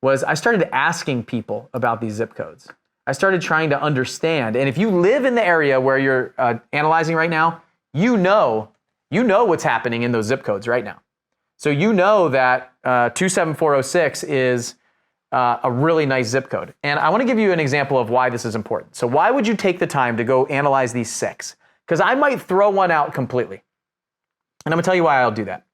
was I started asking people about these zip codes. I started trying to understand. And if you live in the area where you're analyzing right now, you know what's happening in those zip codes right now. So you know that 27406 is a really nice zip code. And I want to give you an example of why this is important. So why would you take the time to go analyze these 6? Because I might throw one out completely. And I'm going to tell you why I'll do that.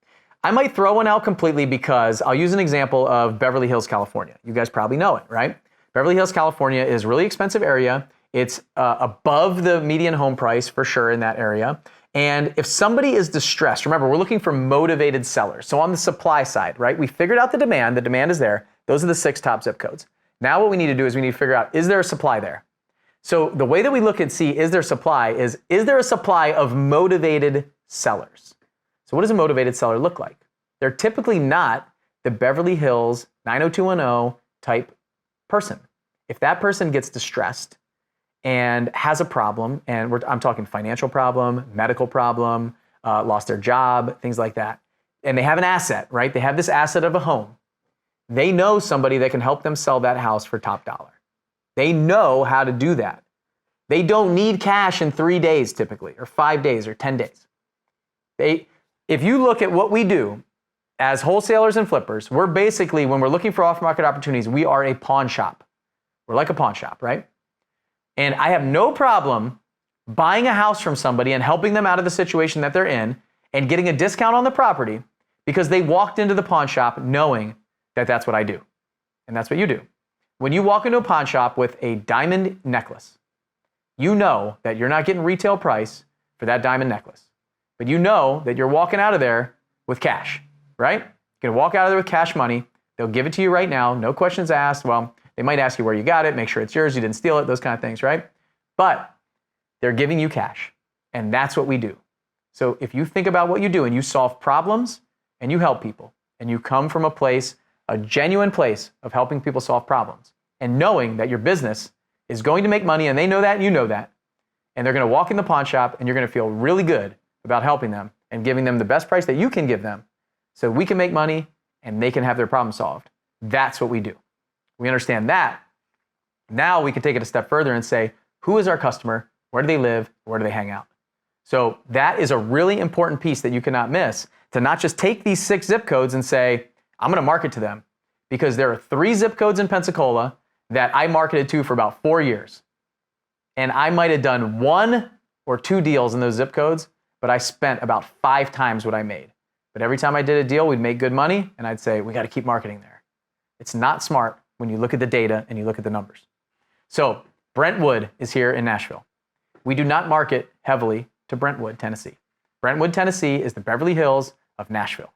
I might throw one out completely because I'll use an example of Beverly Hills, California. You guys probably know it, right? Beverly Hills, California is a really expensive area. It's above the median home price for sure in that area. And if somebody is distressed, remember, we're looking for motivated sellers. So on the supply side, right, we figured out the demand is there. Those are the 6 top zip codes. Now what we need to do is we need to figure out, is there a supply there? So the way that we look and see, is there supply, is there a supply of motivated sellers? So what does a motivated seller look like? They're typically not the Beverly Hills 90210 type person. If that person gets distressed and has a problem, and I'm talking financial problem, medical problem, lost their job, things like that, and they have an asset, right? They have this asset of a home. They know somebody that can help them sell that house for top dollar. They know how to do that. They don't need cash in 3 days typically, or 5 days, or 10 days. If you look at what we do as wholesalers and flippers, we're basically, when we're looking for off-market opportunities, we are a pawn shop. We're like a pawn shop, right? And I have no problem buying a house from somebody and helping them out of the situation that they're in and getting a discount on the property because they walked into the pawn shop knowing that that's what I do. And that's what you do. When you walk into a pawn shop with a diamond necklace, you know that you're not getting retail price for that diamond necklace. But you know that you're walking out of there with cash, right? You're gonna walk out of there with cash money. They'll give it to you right now, no questions asked. Well, they might ask you where you got it, make sure it's yours, you didn't steal it, those kind of things, right? But they're giving you cash, and that's what we do. So if you think about what you do and you solve problems and you help people and you come from a place, a genuine place of helping people solve problems and knowing that your business is going to make money and they know that and you know that, and they're gonna walk in the pawn shop and you're gonna feel really good about helping them and giving them the best price that you can give them so we can make money and they can have their problem solved. That's what we do. We understand that. Now we can take it a step further and say, who is our customer? Where do they live? Where do they hang out? So that is a really important piece that you cannot miss, to not just take these 6 zip codes and say, I'm going to market to them. because there are 3 zip codes in Pensacola that I marketed to for about 4 years. And I might have done 1 or 2 deals in those zip codes, but I spent about 5 times what I made. But every time I did a deal, we'd make good money, and I'd say, we got to keep marketing there. It's not smart when you look at the data and you look at the numbers. So Brentwood is here in Nashville. We do not market heavily to Brentwood, Tennessee. Brentwood, Tennessee is the Beverly Hills of Nashville.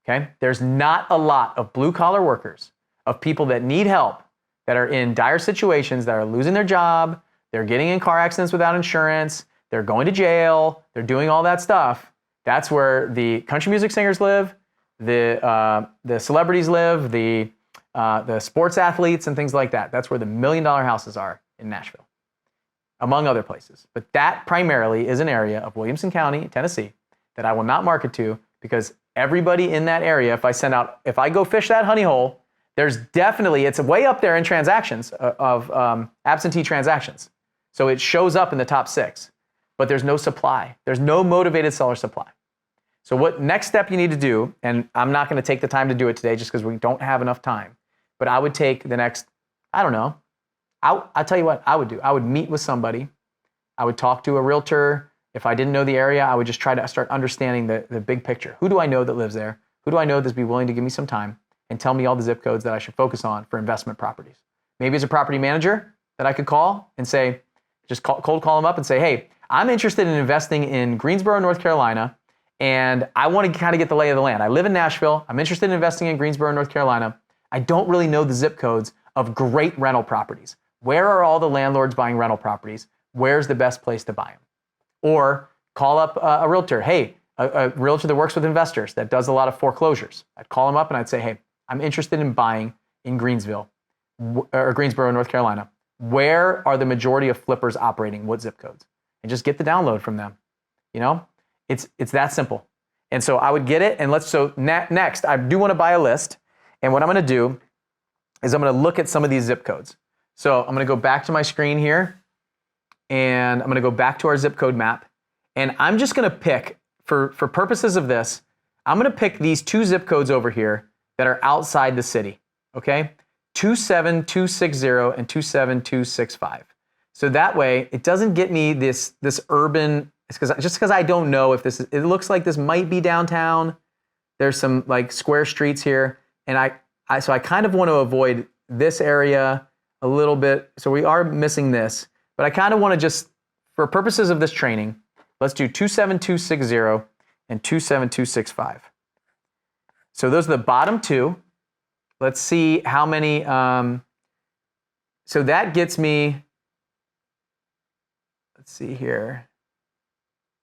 Okay? There's not a lot of blue-collar workers, of people that need help, that are in dire situations, that are losing their job, they're getting in car accidents without insurance, they're going to jail, they're doing all that stuff. That's where the country music singers live, the celebrities live, the sports athletes and things like that. That's where the $1 million houses are in Nashville, among other places. But that primarily is an area of Williamson County, Tennessee, that I will not market to, because everybody in that area, if I go fish that honey hole, there's definitely, it's way up there in transactions of absentee transactions. So it shows up in the top 6, but there's no supply. There's no motivated seller supply. So what next step you need to do, and I'm not going to take the time to do it today just because we don't have enough time, but I would take the next, I don't know, I'll tell you what I would do. I would meet with somebody. I would talk to a realtor. If I didn't know the area, I would just try to start understanding the big picture. Who do I know that lives there? Who do I know that's be willing to give me some time and tell me all the zip codes that I should focus on for investment properties? Maybe as a property manager that I could call and say, cold call them up and say, hey, I'm interested in investing in Greensboro, North Carolina, and I want to kind of get the lay of the land. I live in Nashville. I'm interested in investing in Greensboro, North Carolina. I don't really know the zip codes of great rental properties. Where are all the landlords buying rental properties? Where's the best place to buy them? Or call up a realtor. Hey, a realtor that works with investors that does a lot of foreclosures. I'd call them up and I'd say, hey, I'm interested in buying in Greensboro, North Carolina. Where are the majority of flippers operating? What zip codes? And just get the download from them. You know, it's that simple. And so I would get it. And next, I do want to buy a list. And what I'm going to do is I'm going to look at some of these zip codes. So I'm going to go back to my screen here, and I'm going to go back to our zip code map. And I'm just going to pick, for purposes of this, I'm going to pick these 2 zip codes over here that are outside the city, okay? 27260 and 27265. So that way, it doesn't get me this urban, just because I don't know if this is, it looks like this might be downtown. There's some like square streets here. And so I kind of want to avoid this area a little bit. So we are missing this, but I kind of want to just, for purposes of this training, let's do 27260 and 27265. So those are the bottom 2. Let's see how many, so that gets me, let's see here,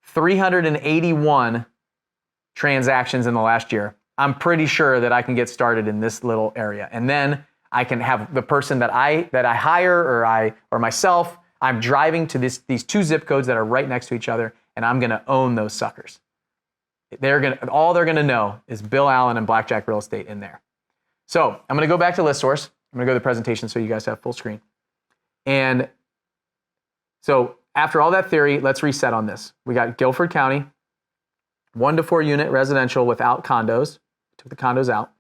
381 transactions in the last year. I'm pretty sure that I can get started in this little area. And then I can have the person that I hire or myself, I'm driving to these 2 zip codes that are right next to each other, and I'm going to own those suckers. All they're going to know is Bill Allen and Blackjack Real Estate in there. So I'm going to go back to ListSource. I'm going to go to the presentation so you guys have full screen. And so after all that theory, let's reset on this. We got Guilford County, 1 to 4 unit residential without condos. Took the condos out.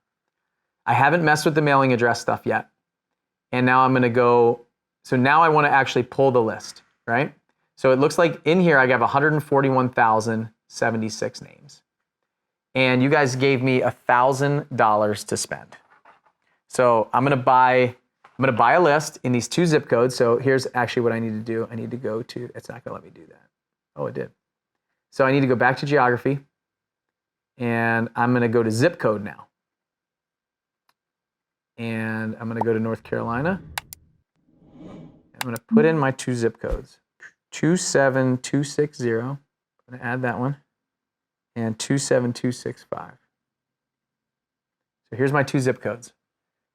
I haven't messed with the mailing address stuff yet. And now I'm going to go, so now I want to actually pull the list, right? So it looks like in here I have 141,076 names. And you guys gave me $1,000 to spend. So I'm going to buy a list in these 2 zip codes. So here's actually what I need to do. I need to go to, it's not going to let me do that. Oh, it did. So I need to go back to geography, and I'm going to go to zip code now. And I'm going to go to North Carolina. I'm going to put in my 2 zip codes, 27260. I'm going to add that one, and 27265. So here's my 2 zip codes.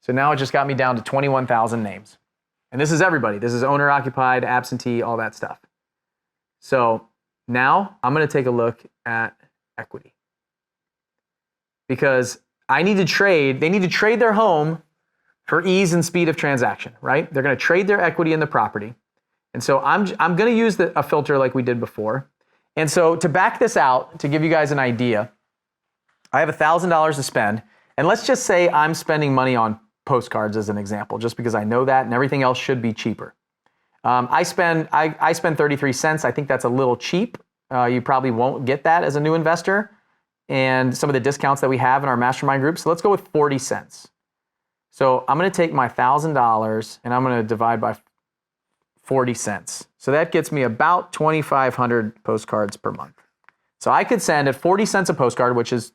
So now it just got me down to 21,000 names. And this is everybody. This is owner occupied, absentee, all that stuff. So now I'm going to take a look at equity. Because they need to trade their home for ease and speed of transaction, right? They're going to trade their equity in the property. And so I'm going to use a filter like we did before. And so to back this out, to give you guys an idea, I have $1,000 to spend. And let's just say I'm spending money on postcards as an example, just because I know that and everything else should be cheaper. I spend 33 cents. I think that's a little cheap. You probably won't get that as a new investor and some of the discounts that we have in our mastermind group. So let's go with 40 cents. So I'm going to take my $1,000 and I'm going to divide by 40 cents. So that gets me about 2,500 postcards per month. So I could send at 40 cents a postcard, which is,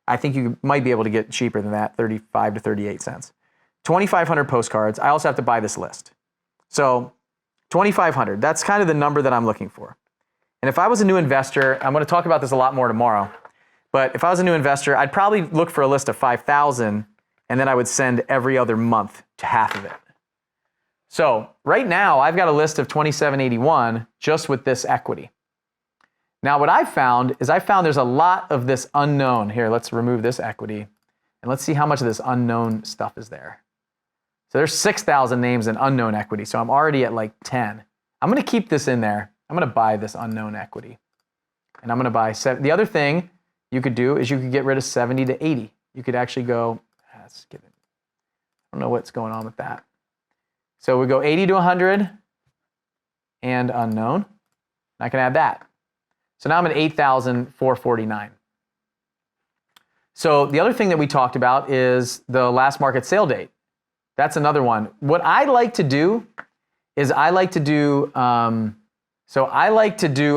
I think you might be able to get cheaper than that, 35 to 38 cents. 2,500 postcards. I also have to buy this list. So 2,500, that's kind of the number that I'm looking for. And if I was a new investor, I'm going to talk about this a lot more tomorrow, but if I was a new investor, I'd probably look for a list of 5,000 and then I would send every other month to half of it. So right now I've got a list of 2,781 just with this equity. Now what I've found is there's a lot of this unknown. Here, let's remove this equity and let's see how much of this unknown stuff is there. So there's 6,000 names in unknown equity. So I'm already at like 10. I'm going to keep this in there. I'm going to buy this unknown equity. And I'm going to buy, the other thing you could do is you could get rid of 70 to 80. You could actually go, let's give it, I don't know what's going on with that. So we go 80 to 100 and unknown. And I can add that. So now I'm at 8,449. So the other thing that we talked about is the last market sale date. That's another one. What I like to do is I like to do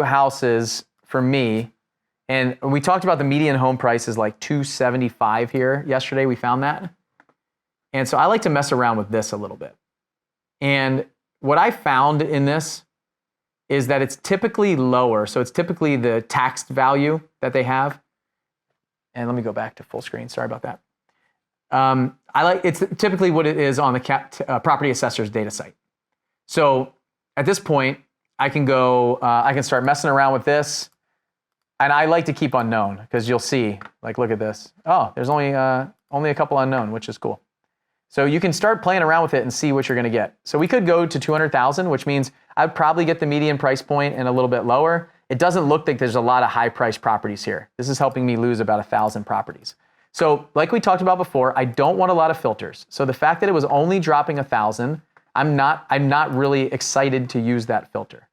houses for me, and we talked about the median home price is like $275 here yesterday. We found that. And so I like to mess around with this a little bit. And what I found in this is that it's typically lower. So it's typically the taxed value that they have. And let me go back to full screen. Sorry about that. It's typically what it is on the property assessor's data site. So at this point, I can go, I can start messing around with this. And I like to keep unknown because you'll see, like, look at this. Oh, there's only a couple unknown, which is cool. So you can start playing around with it and see what you're going to get. So we could go to 200,000, which means I'd probably get the median price point and a little bit lower. It doesn't look like there's a lot of high price properties here. This is helping me lose about 1,000 properties. So like we talked about before, I don't want a lot of filters. So the fact that it was only dropping 1,000, I'm not really excited to use that filter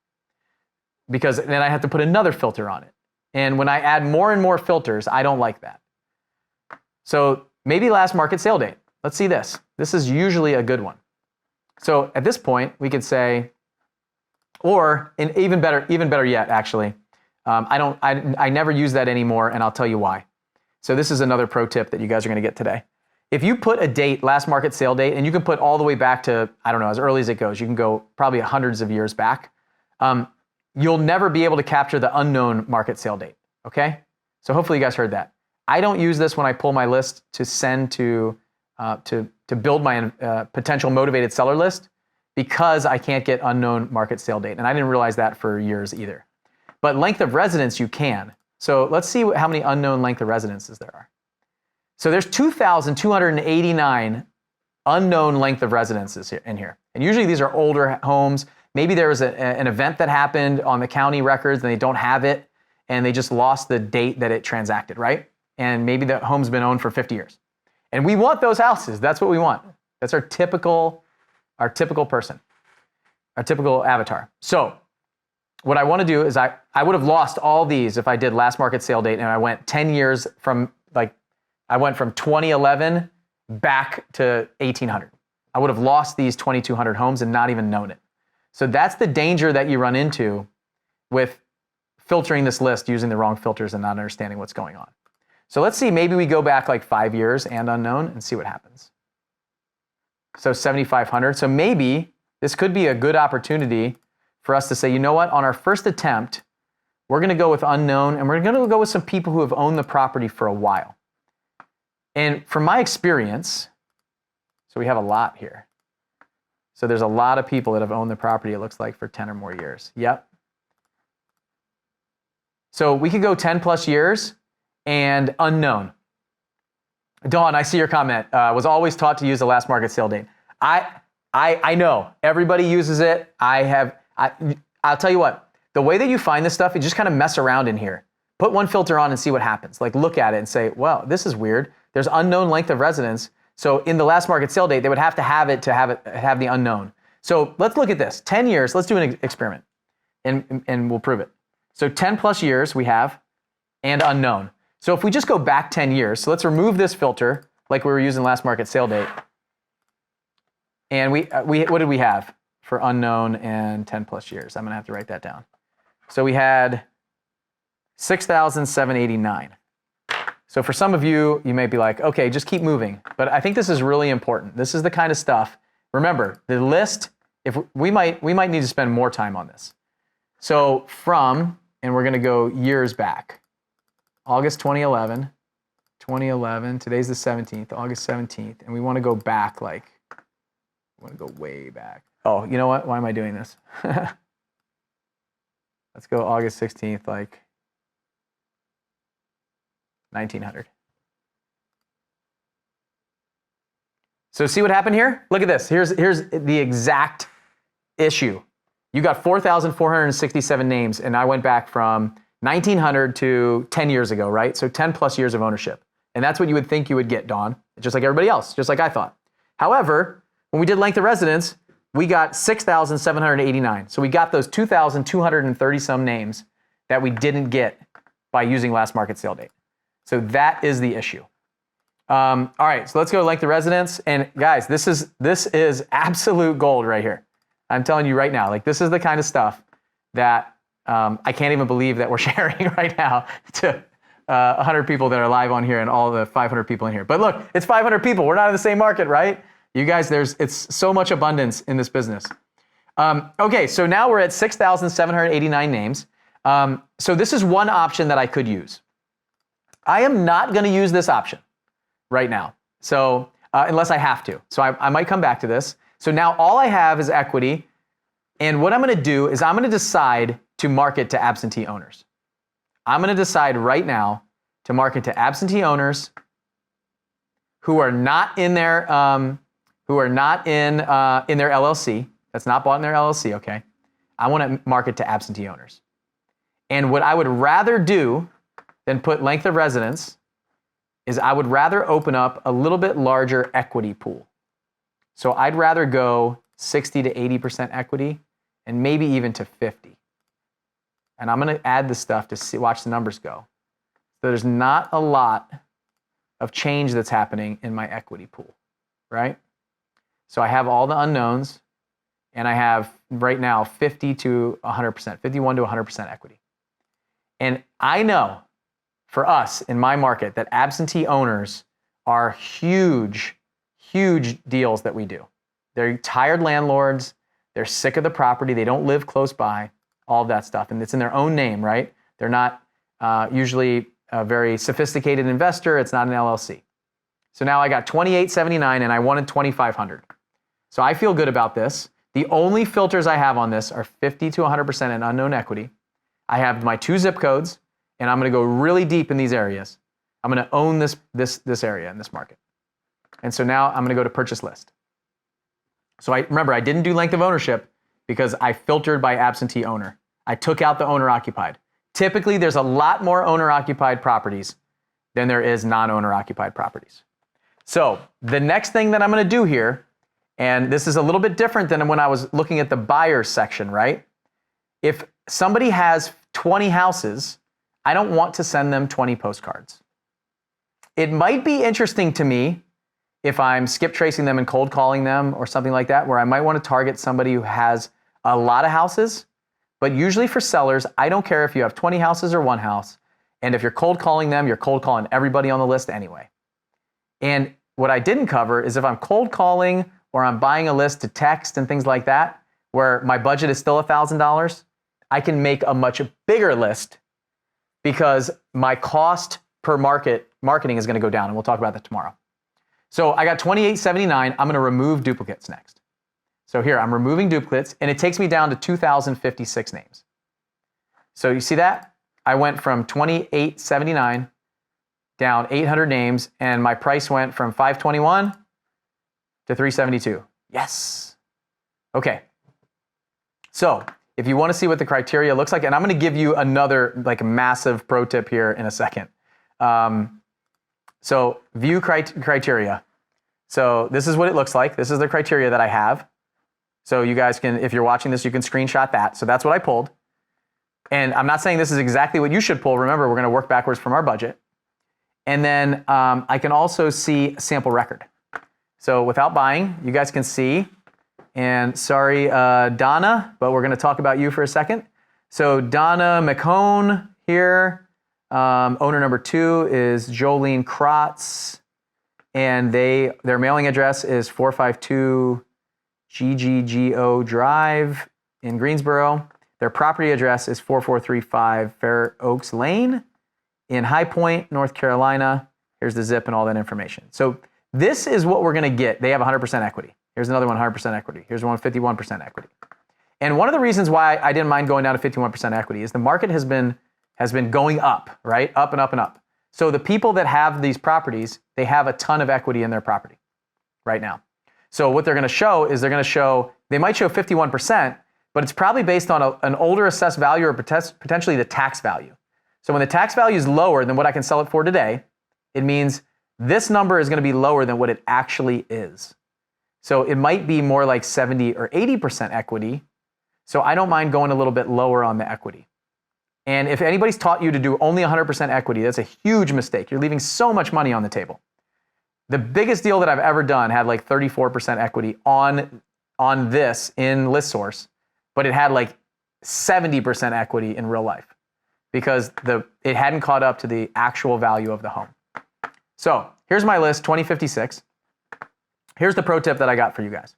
because then I have to put another filter on it. And when I add more and more filters, I don't like that. So maybe last market sale date. Let's see this. This is usually a good one. So at this point, we could say, or even better yet, actually, I never use that anymore, and I'll tell you why. So this is another pro tip that you guys are going to get today. If you put a date, last market sale date, and you can put all the way back to, I don't know, as early as it goes, you can go probably hundreds of years back, you'll never be able to capture the unknown market sale date, okay? So hopefully you guys heard that. I don't use this when I pull my list to send to build my potential motivated seller list because I can't get unknown market sale date. And I didn't realize that for years either. But length of residence, you can. So let's see how many unknown length of residences there are. So there's 2,289 unknown length of residences in here. And usually these are older homes. Maybe there was an event that happened on the county records and they don't have it and they just lost the date that it transacted, right? And maybe the home's been owned for 50 years. And we want those houses. That's what we want. That's our typical person, our typical avatar. So what I want to do is I would have lost all these if I did last market sale date and I went 10 years from I went from 2011 back to 1800. I would have lost these 2,200 homes and not even known it. So that's the danger that you run into with filtering this list using the wrong filters and not understanding what's going on. So let's see, maybe we go back like 5 years and unknown and see what happens. So 7,500. So maybe this could be a good opportunity for us to say, you know what, on our first attempt, we're going to go with unknown and we're going to go with some people who have owned the property for a while. And from my experience, so we have a lot here. So there's a lot of people that have owned the property, it looks like, for 10 or more years. Yep. So we could go 10 plus years and unknown. Dawn, I see your comment. Was always taught to use the last market sale date. I know everybody uses it. I'll tell you what, the way that you find this stuff, you just kind of mess around in here. Put one filter on and see what happens. Like look at it and say, well, this is weird. There's unknown length of residence. So in the last market sale date, they would have to have the unknown. So let's look at this. 10 years, let's do an experiment and we'll prove it. So 10 plus years we have and unknown. So if we just go back 10 years, so let's remove this filter like we were using last market sale date. And we what did we have for unknown and 10 plus years? I'm gonna have to write that down. So we had 6,789. So for some of you, you may be like, okay, just keep moving. But I think this is really important. This is the kind of stuff. Remember, the list, if we might need to spend more time on this. So from, and we're gonna go years back. August 2011, today's the 17th, August 17th, and we wanna go back we wanna go way back. Oh, you know what? Why am I doing this? Let's go August 16th, 1900. So see what happened here? Look at this. Here's the exact issue. You got 4,467 names, and I went back from 1900 to 10 years ago, right? So 10 plus years of ownership. And that's what you would think you would get, Dawn, just like everybody else, just like I thought. However, when we did length of residence, we got 6,789. So we got those 2,230 some names that we didn't get by using last market sale date. So that is the issue. All right, so let's go to length of residence. And guys, this is absolute gold right here. I'm telling you right now, this is the kind of stuff that I can't even believe that we're sharing right now to 100 people that are live on here and all the 500 people in here. But look, it's 500 people. We're not in the same market, right? You guys, it's so much abundance in this business. Okay, so now we're at 6,789 names. So this is one option that I could use. I am not going to use this option right now, so unless I have to. So I might come back to this. So now all I have is equity, and what I'm going to do is I'm going to decide to market to absentee owners. I'm going to decide right now to market to absentee owners who are not in their LLC. That's not bought in their LLC. Okay, I want to market to absentee owners, and what I would rather do than put length of residence is I would rather open up a little bit larger equity pool. So I'd rather go 60 to 80% equity and maybe even to 50. And I'm going to add this stuff to watch the numbers go. So there's not a lot of change that's happening in my equity pool, right? So I have all the unknowns, and I have right now 50 to 100%, 51 to 100% equity. And I know for us in my market that absentee owners are huge, huge deals that we do. They're tired landlords. They're sick of the property. They don't live close by, all of that stuff. And it's in their own name, right? They're not usually a very sophisticated investor. It's not an LLC. So now I got 2879 and I wanted 2,500. So I feel good about this. The only filters I have on this are 50 to 100% and unknown equity. I have my 2 zip codes, and I'm going to go really deep in these areas. I'm going to own this area in this market. And so now I'm going to go to purchase list. So remember, I didn't do length of ownership because I filtered by absentee owner. I took out the owner occupied. Typically, there's a lot more owner occupied properties than there is non-owner occupied properties. So the next thing that I'm going to do here, and this is a little bit different than when I was looking at the buyers section, right? If somebody has 20 houses, I don't want to send them 20 postcards. It might be interesting to me if I'm skip tracing them and cold calling them or something like that, where I might want to target somebody who has a lot of houses. But usually for sellers, I don't care if you have 20 houses or 1 house. And if you're cold calling them, you're cold calling everybody on the list anyway. And what I didn't cover is if I'm cold calling or I'm buying a list to text and things like that, where my budget is still $1,000, I can make a much bigger list because my cost per marketing is going to go down, and we'll talk about that tomorrow. So I got 2879. I'm going to remove duplicates next. So here, I'm removing duplicates, and it takes me down to 2,056 names. So you see that? I went from 2879 down 800 names, and my price went from 521 to 372. Yes. Okay. So if you want to see what the criteria looks like, and I'm going to give you another massive pro tip here in a second. So view criteria. So this is what it looks like. This is the criteria that I have. So you guys can, if you're watching this, you can screenshot that. So that's what I pulled. And I'm not saying this is exactly what you should pull. Remember, we're going to work backwards from our budget. And then I can also see sample record. So without buying, you guys can see. And sorry, Donna, but we're going to talk about you for a second. So Donna McHone here. Owner number 2 is Jolene Kratz. And their mailing address is 452 GGGO Drive in Greensboro. Their property address is 4435 Fair Oaks Lane in High Point, North Carolina. Here's the zip and all that information. So this is what we're going to get. They have 100% equity. Here's another one, 100% equity. Here's one, 51% equity. And one of the reasons why I didn't mind going down to 51% equity is the market has been going up, right? Up and up and up. So the people that have these properties, they have a ton of equity in their property right now. So what they're going to show is they might show 51%, but it's probably based on an older assessed value or potentially the tax value. So when the tax value is lower than what I can sell it for today, it means this number is going to be lower than what it actually is. So it might be more like 70 or 80% equity. So I don't mind going a little bit lower on the equity. And if anybody's taught you to do only 100% equity, that's a huge mistake. You're leaving so much money on the table. The biggest deal that I've ever done had like 34% equity on this in ListSource, but it had like 70% equity in real life because it hadn't caught up to the actual value of the home. So here's my list, 2056. Here's the pro tip that I got for you guys.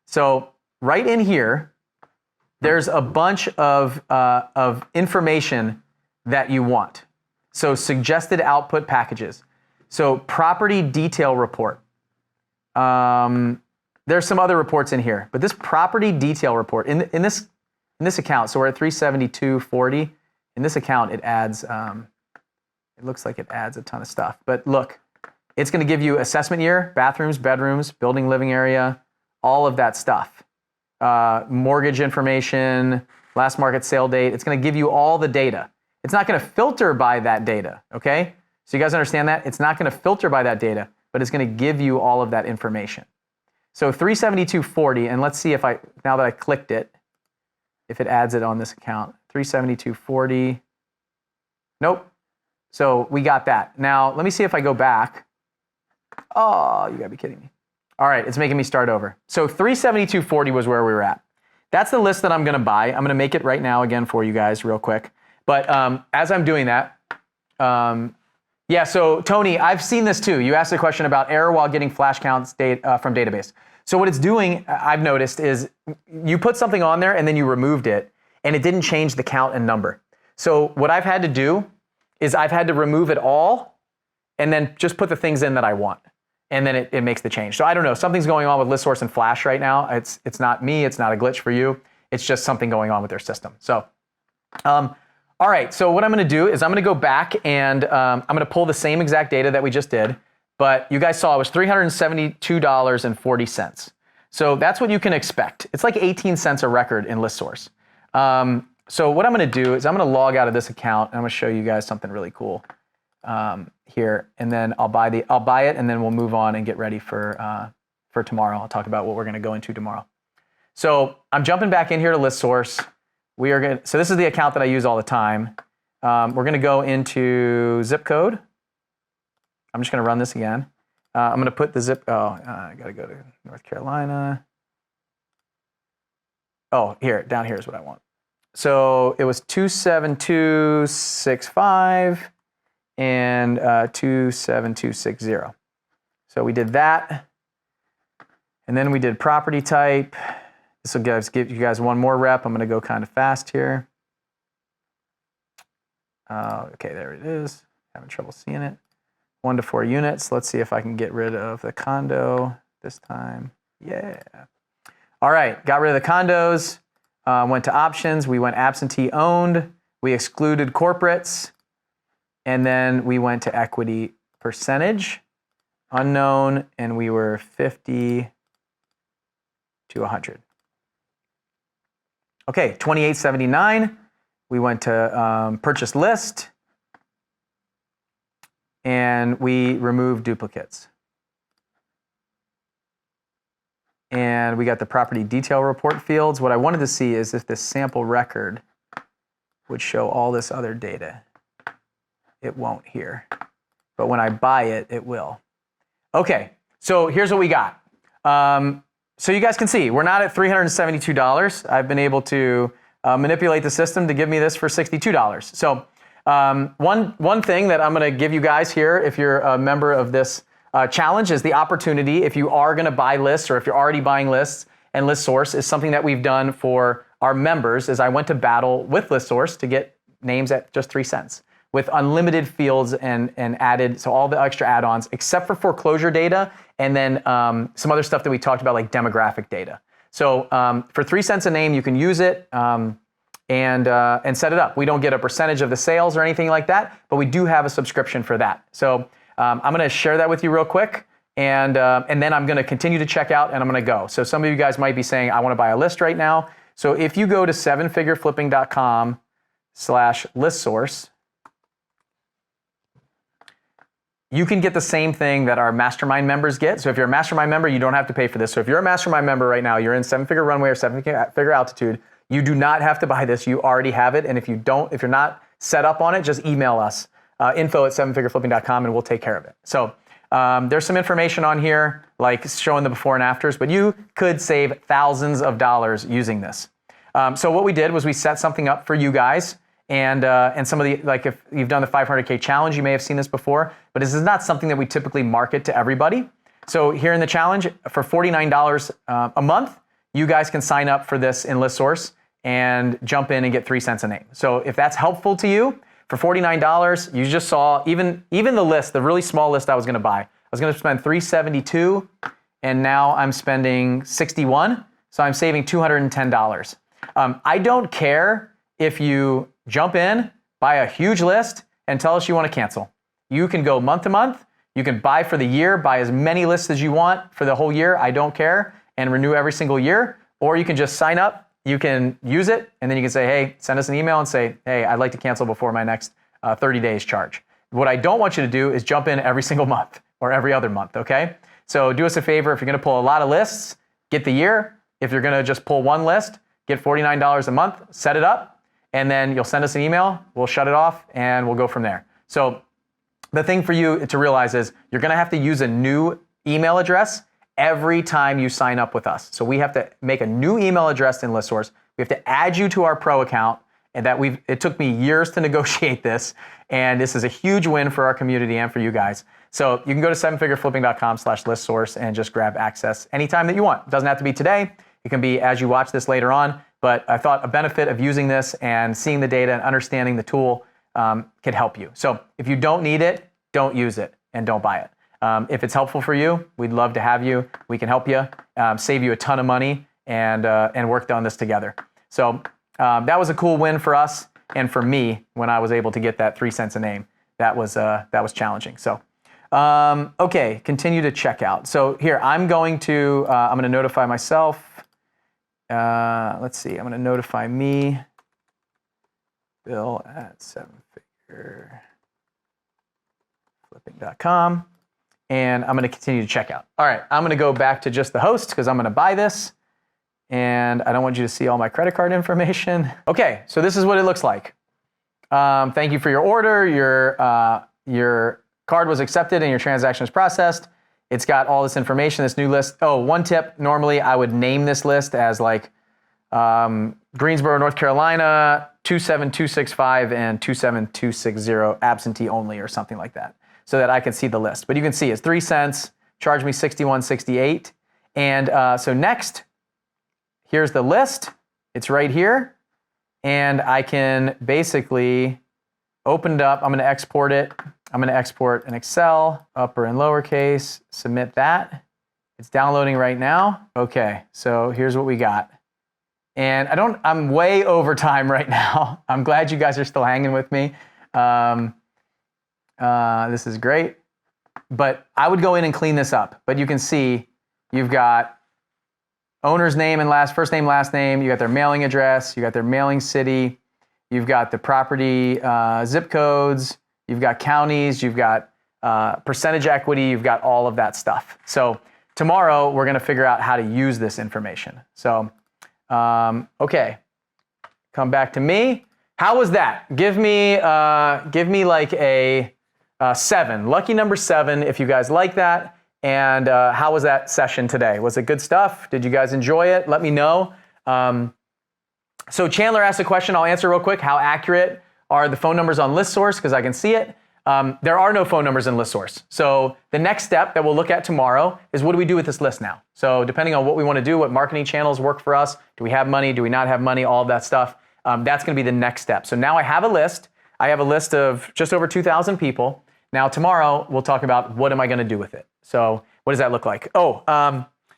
So right in here, there's a bunch of information that you want. So suggested output packages. So property detail report. There's some other reports in here, but this property detail report in this account. So we're at 372.40. In this account, it adds. It looks like it adds a ton of stuff. But look, it's going to give you assessment year, bathrooms, bedrooms, building, living area, all of that stuff. Mortgage information, last market sale date. It's going to give you all the data. It's not going to filter by that data, okay? So you guys understand that? It's not going to filter by that data, but it's going to give you all of that information. So 372.40, and let's see if now that I clicked it, if it adds it on this account. 372.40. Nope. So we got that. Now, let me see if I go back. Oh, you gotta be kidding me. All right, it's making me start over. So 372.40 was where we were at. That's the list that I'm gonna buy. I'm gonna make it right now again for you guys real quick. But as I'm doing that, yeah, so Tony, I've seen this too. You asked a question about error while getting flash counts from database. So what it's doing, I've noticed, is you put something on there and then you removed it and it didn't change the count and number. So what I've had to do is I've had to remove it all and then just put the things in that I want. And then it makes the change. So I don't know, something's going on with ListSource and Flash right now. It's not me, it's not a glitch for you. It's just something going on with their system. So, all right, so what I'm gonna do is I'm gonna go back and I'm gonna pull the same exact data that we just did, but you guys saw it was $372.40. So that's what you can expect. It's like 18 cents a record in ListSource. So what I'm gonna do is I'm gonna log out of this account and I'm gonna show you guys something really cool here, and then I'll buy it, and then we'll move on and get ready for tomorrow. I'll talk about what we're gonna go into tomorrow. So I'm jumping back in here to ListSource. So this is the account that I use all the time. We're gonna go into zip code. I'm just gonna run this again. I'm gonna put the zip, I gotta go to North Carolina. Oh, down here is what I want. So it was 27265 and 27260. So we did that. And then we did property type. This will give you guys one more rep. I'm going to go kind of fast here. Okay, there it is. Having trouble seeing it. 1 to 4 units. Let's see if I can get rid of the condo this time. Yeah. All right, got rid of the condos. Went to options. We went absentee owned. We excluded corporates. And then we went to equity percentage, unknown, and we were 50 to 100. Okay, 2879. We went to purchase list. and we remove duplicates. And we got the property detail report fields. What I wanted to see is if this sample record would show all this other data. It won't here. But when I buy it, it will. Okay, so here's what we got. So you guys can see, we're not at $372. I've been able to manipulate the system to give me this for $62. So one thing that I'm going to give you guys here, if you're a member of this challenge, is the opportunity, if you are going to buy lists or if you're already buying lists, and ListSource is something that we've done for our members, is I went to battle with ListSource to get names at just 3 cents with unlimited fields and added, so all the extra add-ons except for foreclosure data and then some other stuff that we talked about like demographic data. So for 3 cents a name, you can use it and set it up. We don't get a percentage of the sales or anything like that, but we do have a subscription for that. So I'm going to share that with you real quick, and then I'm going to continue to check out, and I'm going to go. So some of you guys might be saying, I want to buy a list right now. So if you go to 7figureflipping.com/listsource, you can get the same thing that our mastermind members get. So if you're a mastermind member, you don't have to pay for this. So if you're a mastermind member right now, you're in 7-figure runway or 7-figure altitude, you do not have to buy this. You already have it. And if you're not set up on it, just email us. info@7figureflipping.com, and we'll take care of it. So there's some information on here, like showing the before and afters, but you could save thousands of dollars using this. So what we did was we set something up for you guys, and some of the, like if you've done the 500K challenge, you may have seen this before, but this is not something that we typically market to everybody. So here in the challenge, for $49 a month, you guys can sign up for this in ListSource and jump in and get 3 cents a name. So if that's helpful to you, for $49, you just saw even the list, the really small list I was going to buy. I was going to spend $372, and now I'm spending $61, so I'm saving $210. I don't care if you jump in, buy a huge list, and tell us you want to cancel. You can go month to month. You can buy for the year, buy as many lists as you want for the whole year. I don't care, and renew every single year. Or you can just sign up. You can use it, and then you can say, hey, send us an email and say, hey, I'd like to cancel before my next 30 days charge. What I don't want you to do is jump in every single month or every other month, okay? So do us a favor. If you're going to pull a lot of lists, get the year. If you're going to just pull one list, get $49 a month, set it up, and then you'll send us an email. We'll shut it off, and we'll go from there. So the thing for you to realize is you're going to have to use a new email address every time you sign up with us. So we have to make a new email address in ListSource. We have to add you to our pro account, and it took me years to negotiate this, and this is a huge win for our community and for you guys. So you can go to 7figureflipping.com/listsource and just grab access anytime that you want. It doesn't have to be today. It can be as you watch this later on, but I thought a benefit of using this and seeing the data and understanding the tool could help you. So if you don't need it, don't use it and don't buy it. If it's helpful for you, we'd love to have you. We can help you, save you a ton of money, and work on this together. So that was a cool win for us and for me when I was able to get that 3 cents a name. That was challenging. So okay, continue to check out. So here I'm going to notify myself. Let's see. I'm going to notify me. Bill at 7figureflipping.com. And I'm going to continue to check out. All right, I'm going to go back to just the host because I'm going to buy this. And I don't want you to see all my credit card information. Okay, so this is what it looks like. Thank you for your order. Your card was accepted and your transaction is processed. It's got all this information, this new list. Oh, one tip, normally I would name this list as like Greensboro, North Carolina, 27265 and 27260 absentee only or something like that, so that I can see the list. But you can see it's 3 cents, charge me $61.68. And so next, here's the list. It's right here. And I can basically open it up. I'm going to export it. I'm going to export an Excel, upper and lowercase, submit that. It's downloading right now. Okay, so here's what we got. And I'm way over time right now. I'm glad you guys are still hanging with me. This is great. But I would go in and clean this up. But you can see you've got owner's name and first name, last name. You got their mailing address. You got their mailing city. You've got the property zip codes. You've got counties. You've got percentage equity, you've got all of that stuff. So tomorrow we're going to figure out how to use this information. So, okay, come back to me. How was that? Give me like a 7, lucky number 7 if you guys like that. And how was that session today? Was it good stuff? Did you guys enjoy it? Let me know. So Chandler asked a question. I'll answer real quick. How accurate are the phone numbers on listsource? Because I can see it. There are no phone numbers in listsource. So the next step that we'll look at tomorrow is what do we do with this list now? So depending on what we want to do, what marketing channels work for us, do we have money, do we not have money, all of that stuff, that's going to be the next step. So now I have a list. I have a list of just over 2,000 people. Now tomorrow we'll talk about what am I going to do with it. So what does that look like? Oh,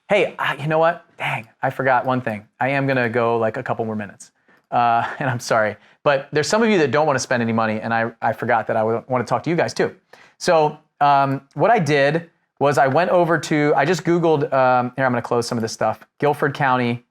hey, you know what? Dang, I forgot one thing. I am going to go like a couple more minutes. And I'm sorry, but there's some of you that don't want to spend any money, and I forgot that I want to talk to you guys too. So what I did was I went over to, I just Googled, here I'm going to close some of this stuff, Guilford County,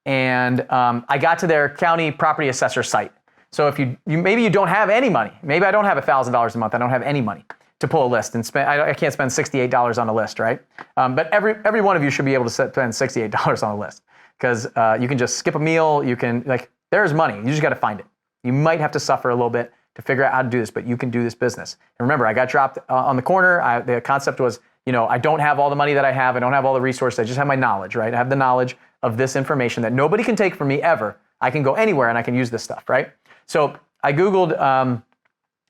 and I got to their county property assessor site. So if you maybe you don't have any money, maybe I don't have $1,000 a month, I don't have any money to pull a list and spend, I can't spend $68 on a list, right? But every one of you should be able to spend $68 on a list, because you can just skip a meal, you can, like, there's money, you just got to find it. You might have to suffer a little bit to figure out how to do this, but you can do this business. And remember, I got dropped on the corner. The concept was, I don't have all the money that I have, I don't have all the resources, I just have my knowledge, right? I have the knowledge of this information that nobody can take from me ever. I can go anywhere and I can use this stuff, right? So I Googled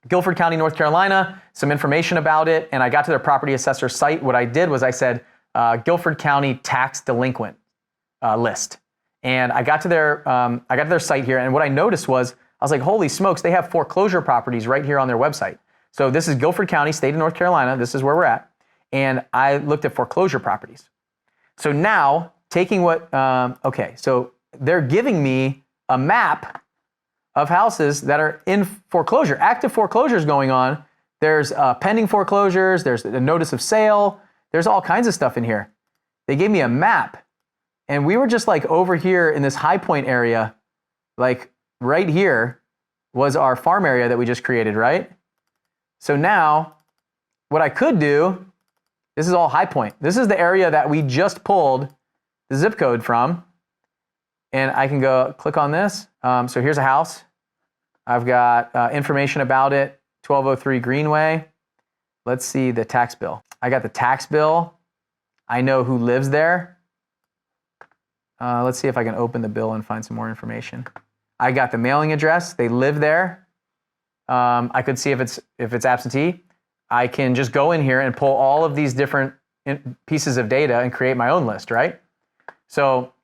Guilford County, North Carolina, some information about it, and I got to their property assessor site. What I did was I said, Guilford County tax delinquent list. And I got to their site here, and what I noticed was, I was like, holy smokes, they have foreclosure properties right here on their website. So this is Guilford County, state of North Carolina. This is where we're at. And I looked at foreclosure properties. So now, taking okay, so they're giving me a map of houses that are in foreclosure, active foreclosures going on. There's pending foreclosures, there's a notice of sale, there's all kinds of stuff in here. They gave me a map, and we were just like over here in this High Point area, like right here was our farm area that we just created, right? So now, what I could do, this is all High Point. This is the area that we just pulled the zip code from. And I can go click on this. So here's a house. I've got information about it, 1203 Greenway. Let's see the tax bill. I got the tax bill. I know who lives there. Let's see if I can open the bill and find some more information. I got the mailing address. They live there. I could see if it's absentee. I can just go in here and pull all of these different pieces of data and create my own list, right? So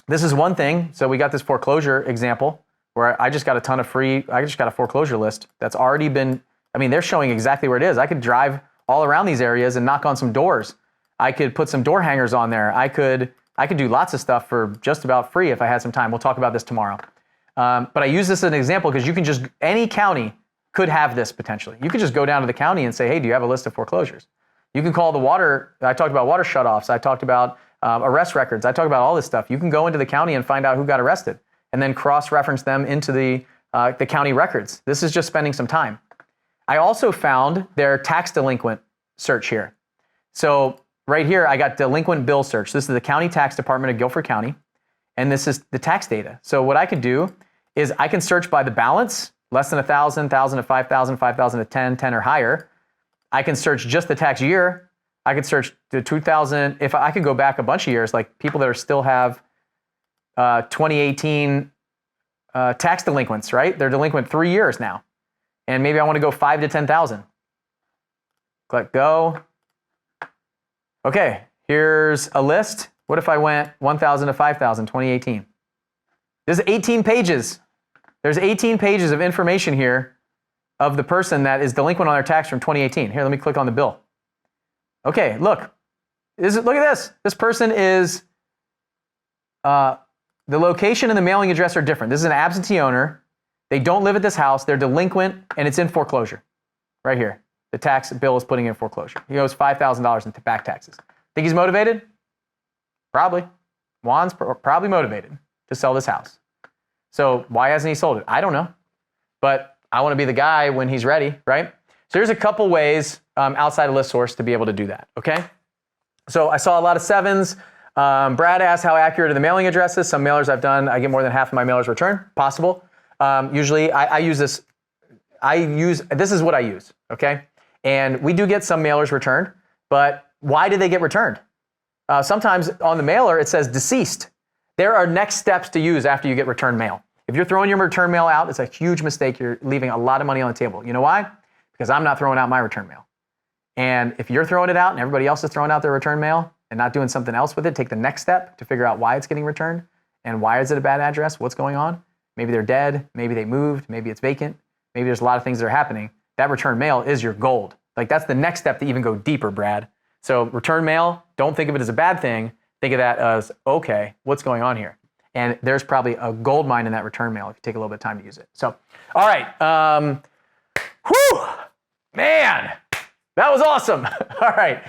this is one thing. So we got this foreclosure example where I just got a ton of I just got a foreclosure list that's already been, they're showing exactly where it is. I could drive all around these areas and knock on some doors. I could put some door hangers on there. I could do lots of stuff for just about free if I had some time. We'll talk about this tomorrow. But I use this as an example because you can just, any county could have this potentially. You could just go down to the county and say, hey, do you have a list of foreclosures? You can call the water, I talked about water shutoffs, I talked about arrest records, I talked about all this stuff. You can go into the county and find out who got arrested and then cross-reference them into the county records. This is just spending some time. I also found their tax delinquent search here. So right here, I got delinquent bill search. This is the county tax department of Guilford County, and this is the tax data. So what I could do is I can search by the balance, less than 1,000, 1,000 to 5,000, 5,000 to 10, 10 or higher. I can search just the tax year. I could search the 2000. If I could go back a bunch of years, like people that still have 2018 tax delinquents, right? They're delinquent 3 years now. And maybe I want to go 5 to 10,000. Click go. Okay, here's a list. What if I went 1,000 to 5,000, 2018? This is 18 pages. There's 18 pages of information here of the person that is delinquent on their tax from 2018. Here, let me click on the bill. Okay, look. Look at this. This person is, the location and the mailing address are different. This is an absentee owner. They don't live at this house. They're delinquent, and it's in foreclosure. Right here. The tax bill is putting in foreclosure. He owes $5,000 in back taxes. Think he's motivated? Probably. Juan's probably motivated to sell this house. So why hasn't he sold it? I don't know. But I want to be the guy when he's ready, right? So here's a couple ways outside of list source to be able to do that, okay? So I saw a lot of 7s. Brad asked how accurate are the mailing addresses. Some mailers I've done, I get more than half of my mailers returned, possible. Usually I use this, this is what I use, okay? And we do get some mailers returned, but why do they get returned? Sometimes on the mailer, it says deceased. There are next steps to use after you get returned mail. If you're throwing your return mail out, it's a huge mistake. You're leaving a lot of money on the table. You know why? Because I'm not throwing out my return mail. And if you're throwing it out and everybody else is throwing out their return mail and not doing something else with it, take the next step to figure out why it's getting returned and why is it a bad address, what's going on. Maybe they're dead, maybe they moved, maybe it's vacant, maybe there's a lot of things that are happening. That return mail is your gold. Like that's the next step to even go deeper, Brad. So return mail, don't think of it as a bad thing. Think of that as, okay, what's going on here? And there's probably a gold mine in that return mail if you take a little bit of time to use it. So, all right. Whew, man, that was awesome. All right.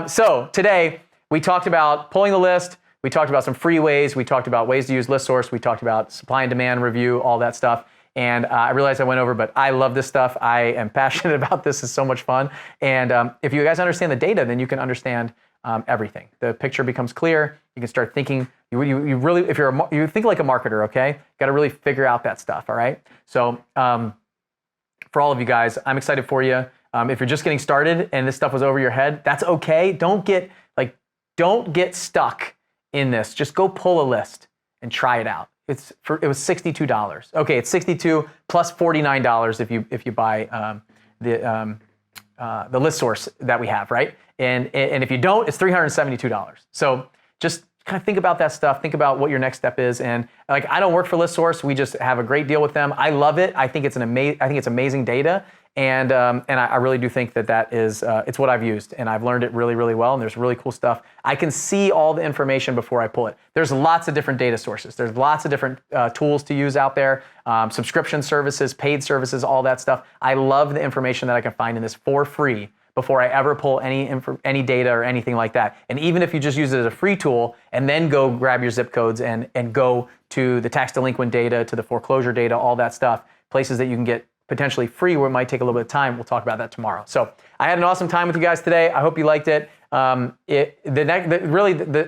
So today we talked about pulling the list. We talked about some free ways. We talked about ways to use list source. We talked about supply and demand review, all that stuff. And I realized I went over, but I love this stuff. I am passionate about this. It's so much fun. And if you guys understand the data, then you can understand everything. The picture becomes clear. You can start thinking. You really, if you think like a marketer, okay? Got to really figure out that stuff. All right. So for all of you guys, I'm excited for you. If you're just getting started and this stuff was over your head, that's okay. Don't get stuck in this. Just go pull a list and try it out. It was $62. Okay, it's $62 plus $49 if you buy the list source that we have, right? And if you don't, it's $372. So just kind of think about that stuff. Think about what your next step is. And like, I don't work for list source. We just have a great deal with them. I love it. I think it's amazing data. And I really do think that is, it's what I've used and I've learned it really, really well. And there's really cool stuff. I can see all the information before I pull it. There's lots of different data sources. There's lots of different tools to use out there, subscription services, paid services, all that stuff. I love the information that I can find in this for free before I ever pull any data or anything like that. And even if you just use it as a free tool and then go grab your zip codes and go to the tax delinquent data, to the foreclosure data, all that stuff, places that you can get potentially free where it might take a little bit of time. We'll talk about that tomorrow. So I had an awesome time with you guys today. I hope you liked it. The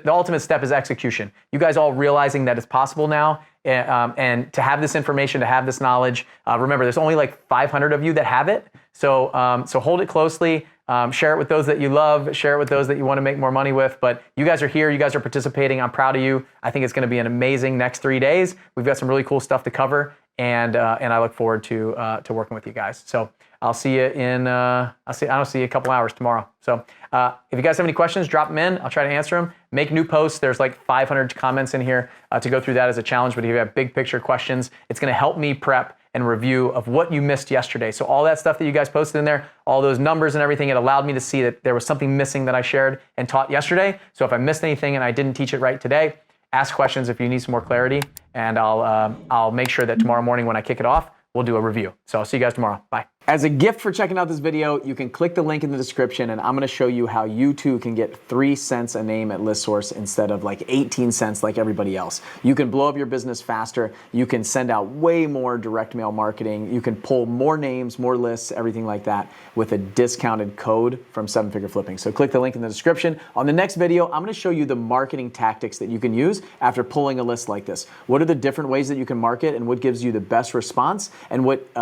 ultimate step is execution. You guys all realizing that it's possible now, and to have this information, to have this knowledge. Remember, there's only like 500 of you that have it. So hold it closely. Share it with those that you love. Share it with those that you want to make more money with. But you guys are here. You guys are participating. I'm proud of you. I think it's going to be an amazing next 3 days. We've got some really cool stuff to cover. And I look forward to working with you guys. So I'll see you I'll see you a couple hours tomorrow. So if you guys have any questions, drop them in. I'll try to answer them. Make new posts. There's like 500 comments in here to go through that as a challenge. But if you have big picture questions, it's going to help me prep and review of what you missed yesterday. So all that stuff that you guys posted in there, all those numbers and everything, it allowed me to see that there was something missing that I shared and taught yesterday. So if I missed anything and I didn't teach it right today, ask questions if you need some more clarity, and I'll make sure that tomorrow morning when I kick it off, we'll do a review. So I'll see you guys tomorrow. Bye. As a gift for checking out this video, you can click the link in the description, and I'm going to show you how you too can get 3 cents a name at ListSource instead of like 18 cents like everybody else. You can blow up your business faster. You can send out way more direct mail marketing. You can pull more names, more lists, everything like that with a discounted code from 7-Figure Flipping. So click the link in the description. On the next video, I'm going to show you the marketing tactics that you can use after pulling a list like this. What are the different ways that you can market and what gives you the best response and what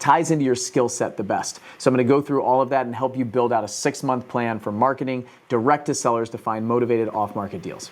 ties into your skill set the best. So I'm going to go through all of that and help you build out a 6-month plan for marketing direct to sellers to find motivated off-market deals.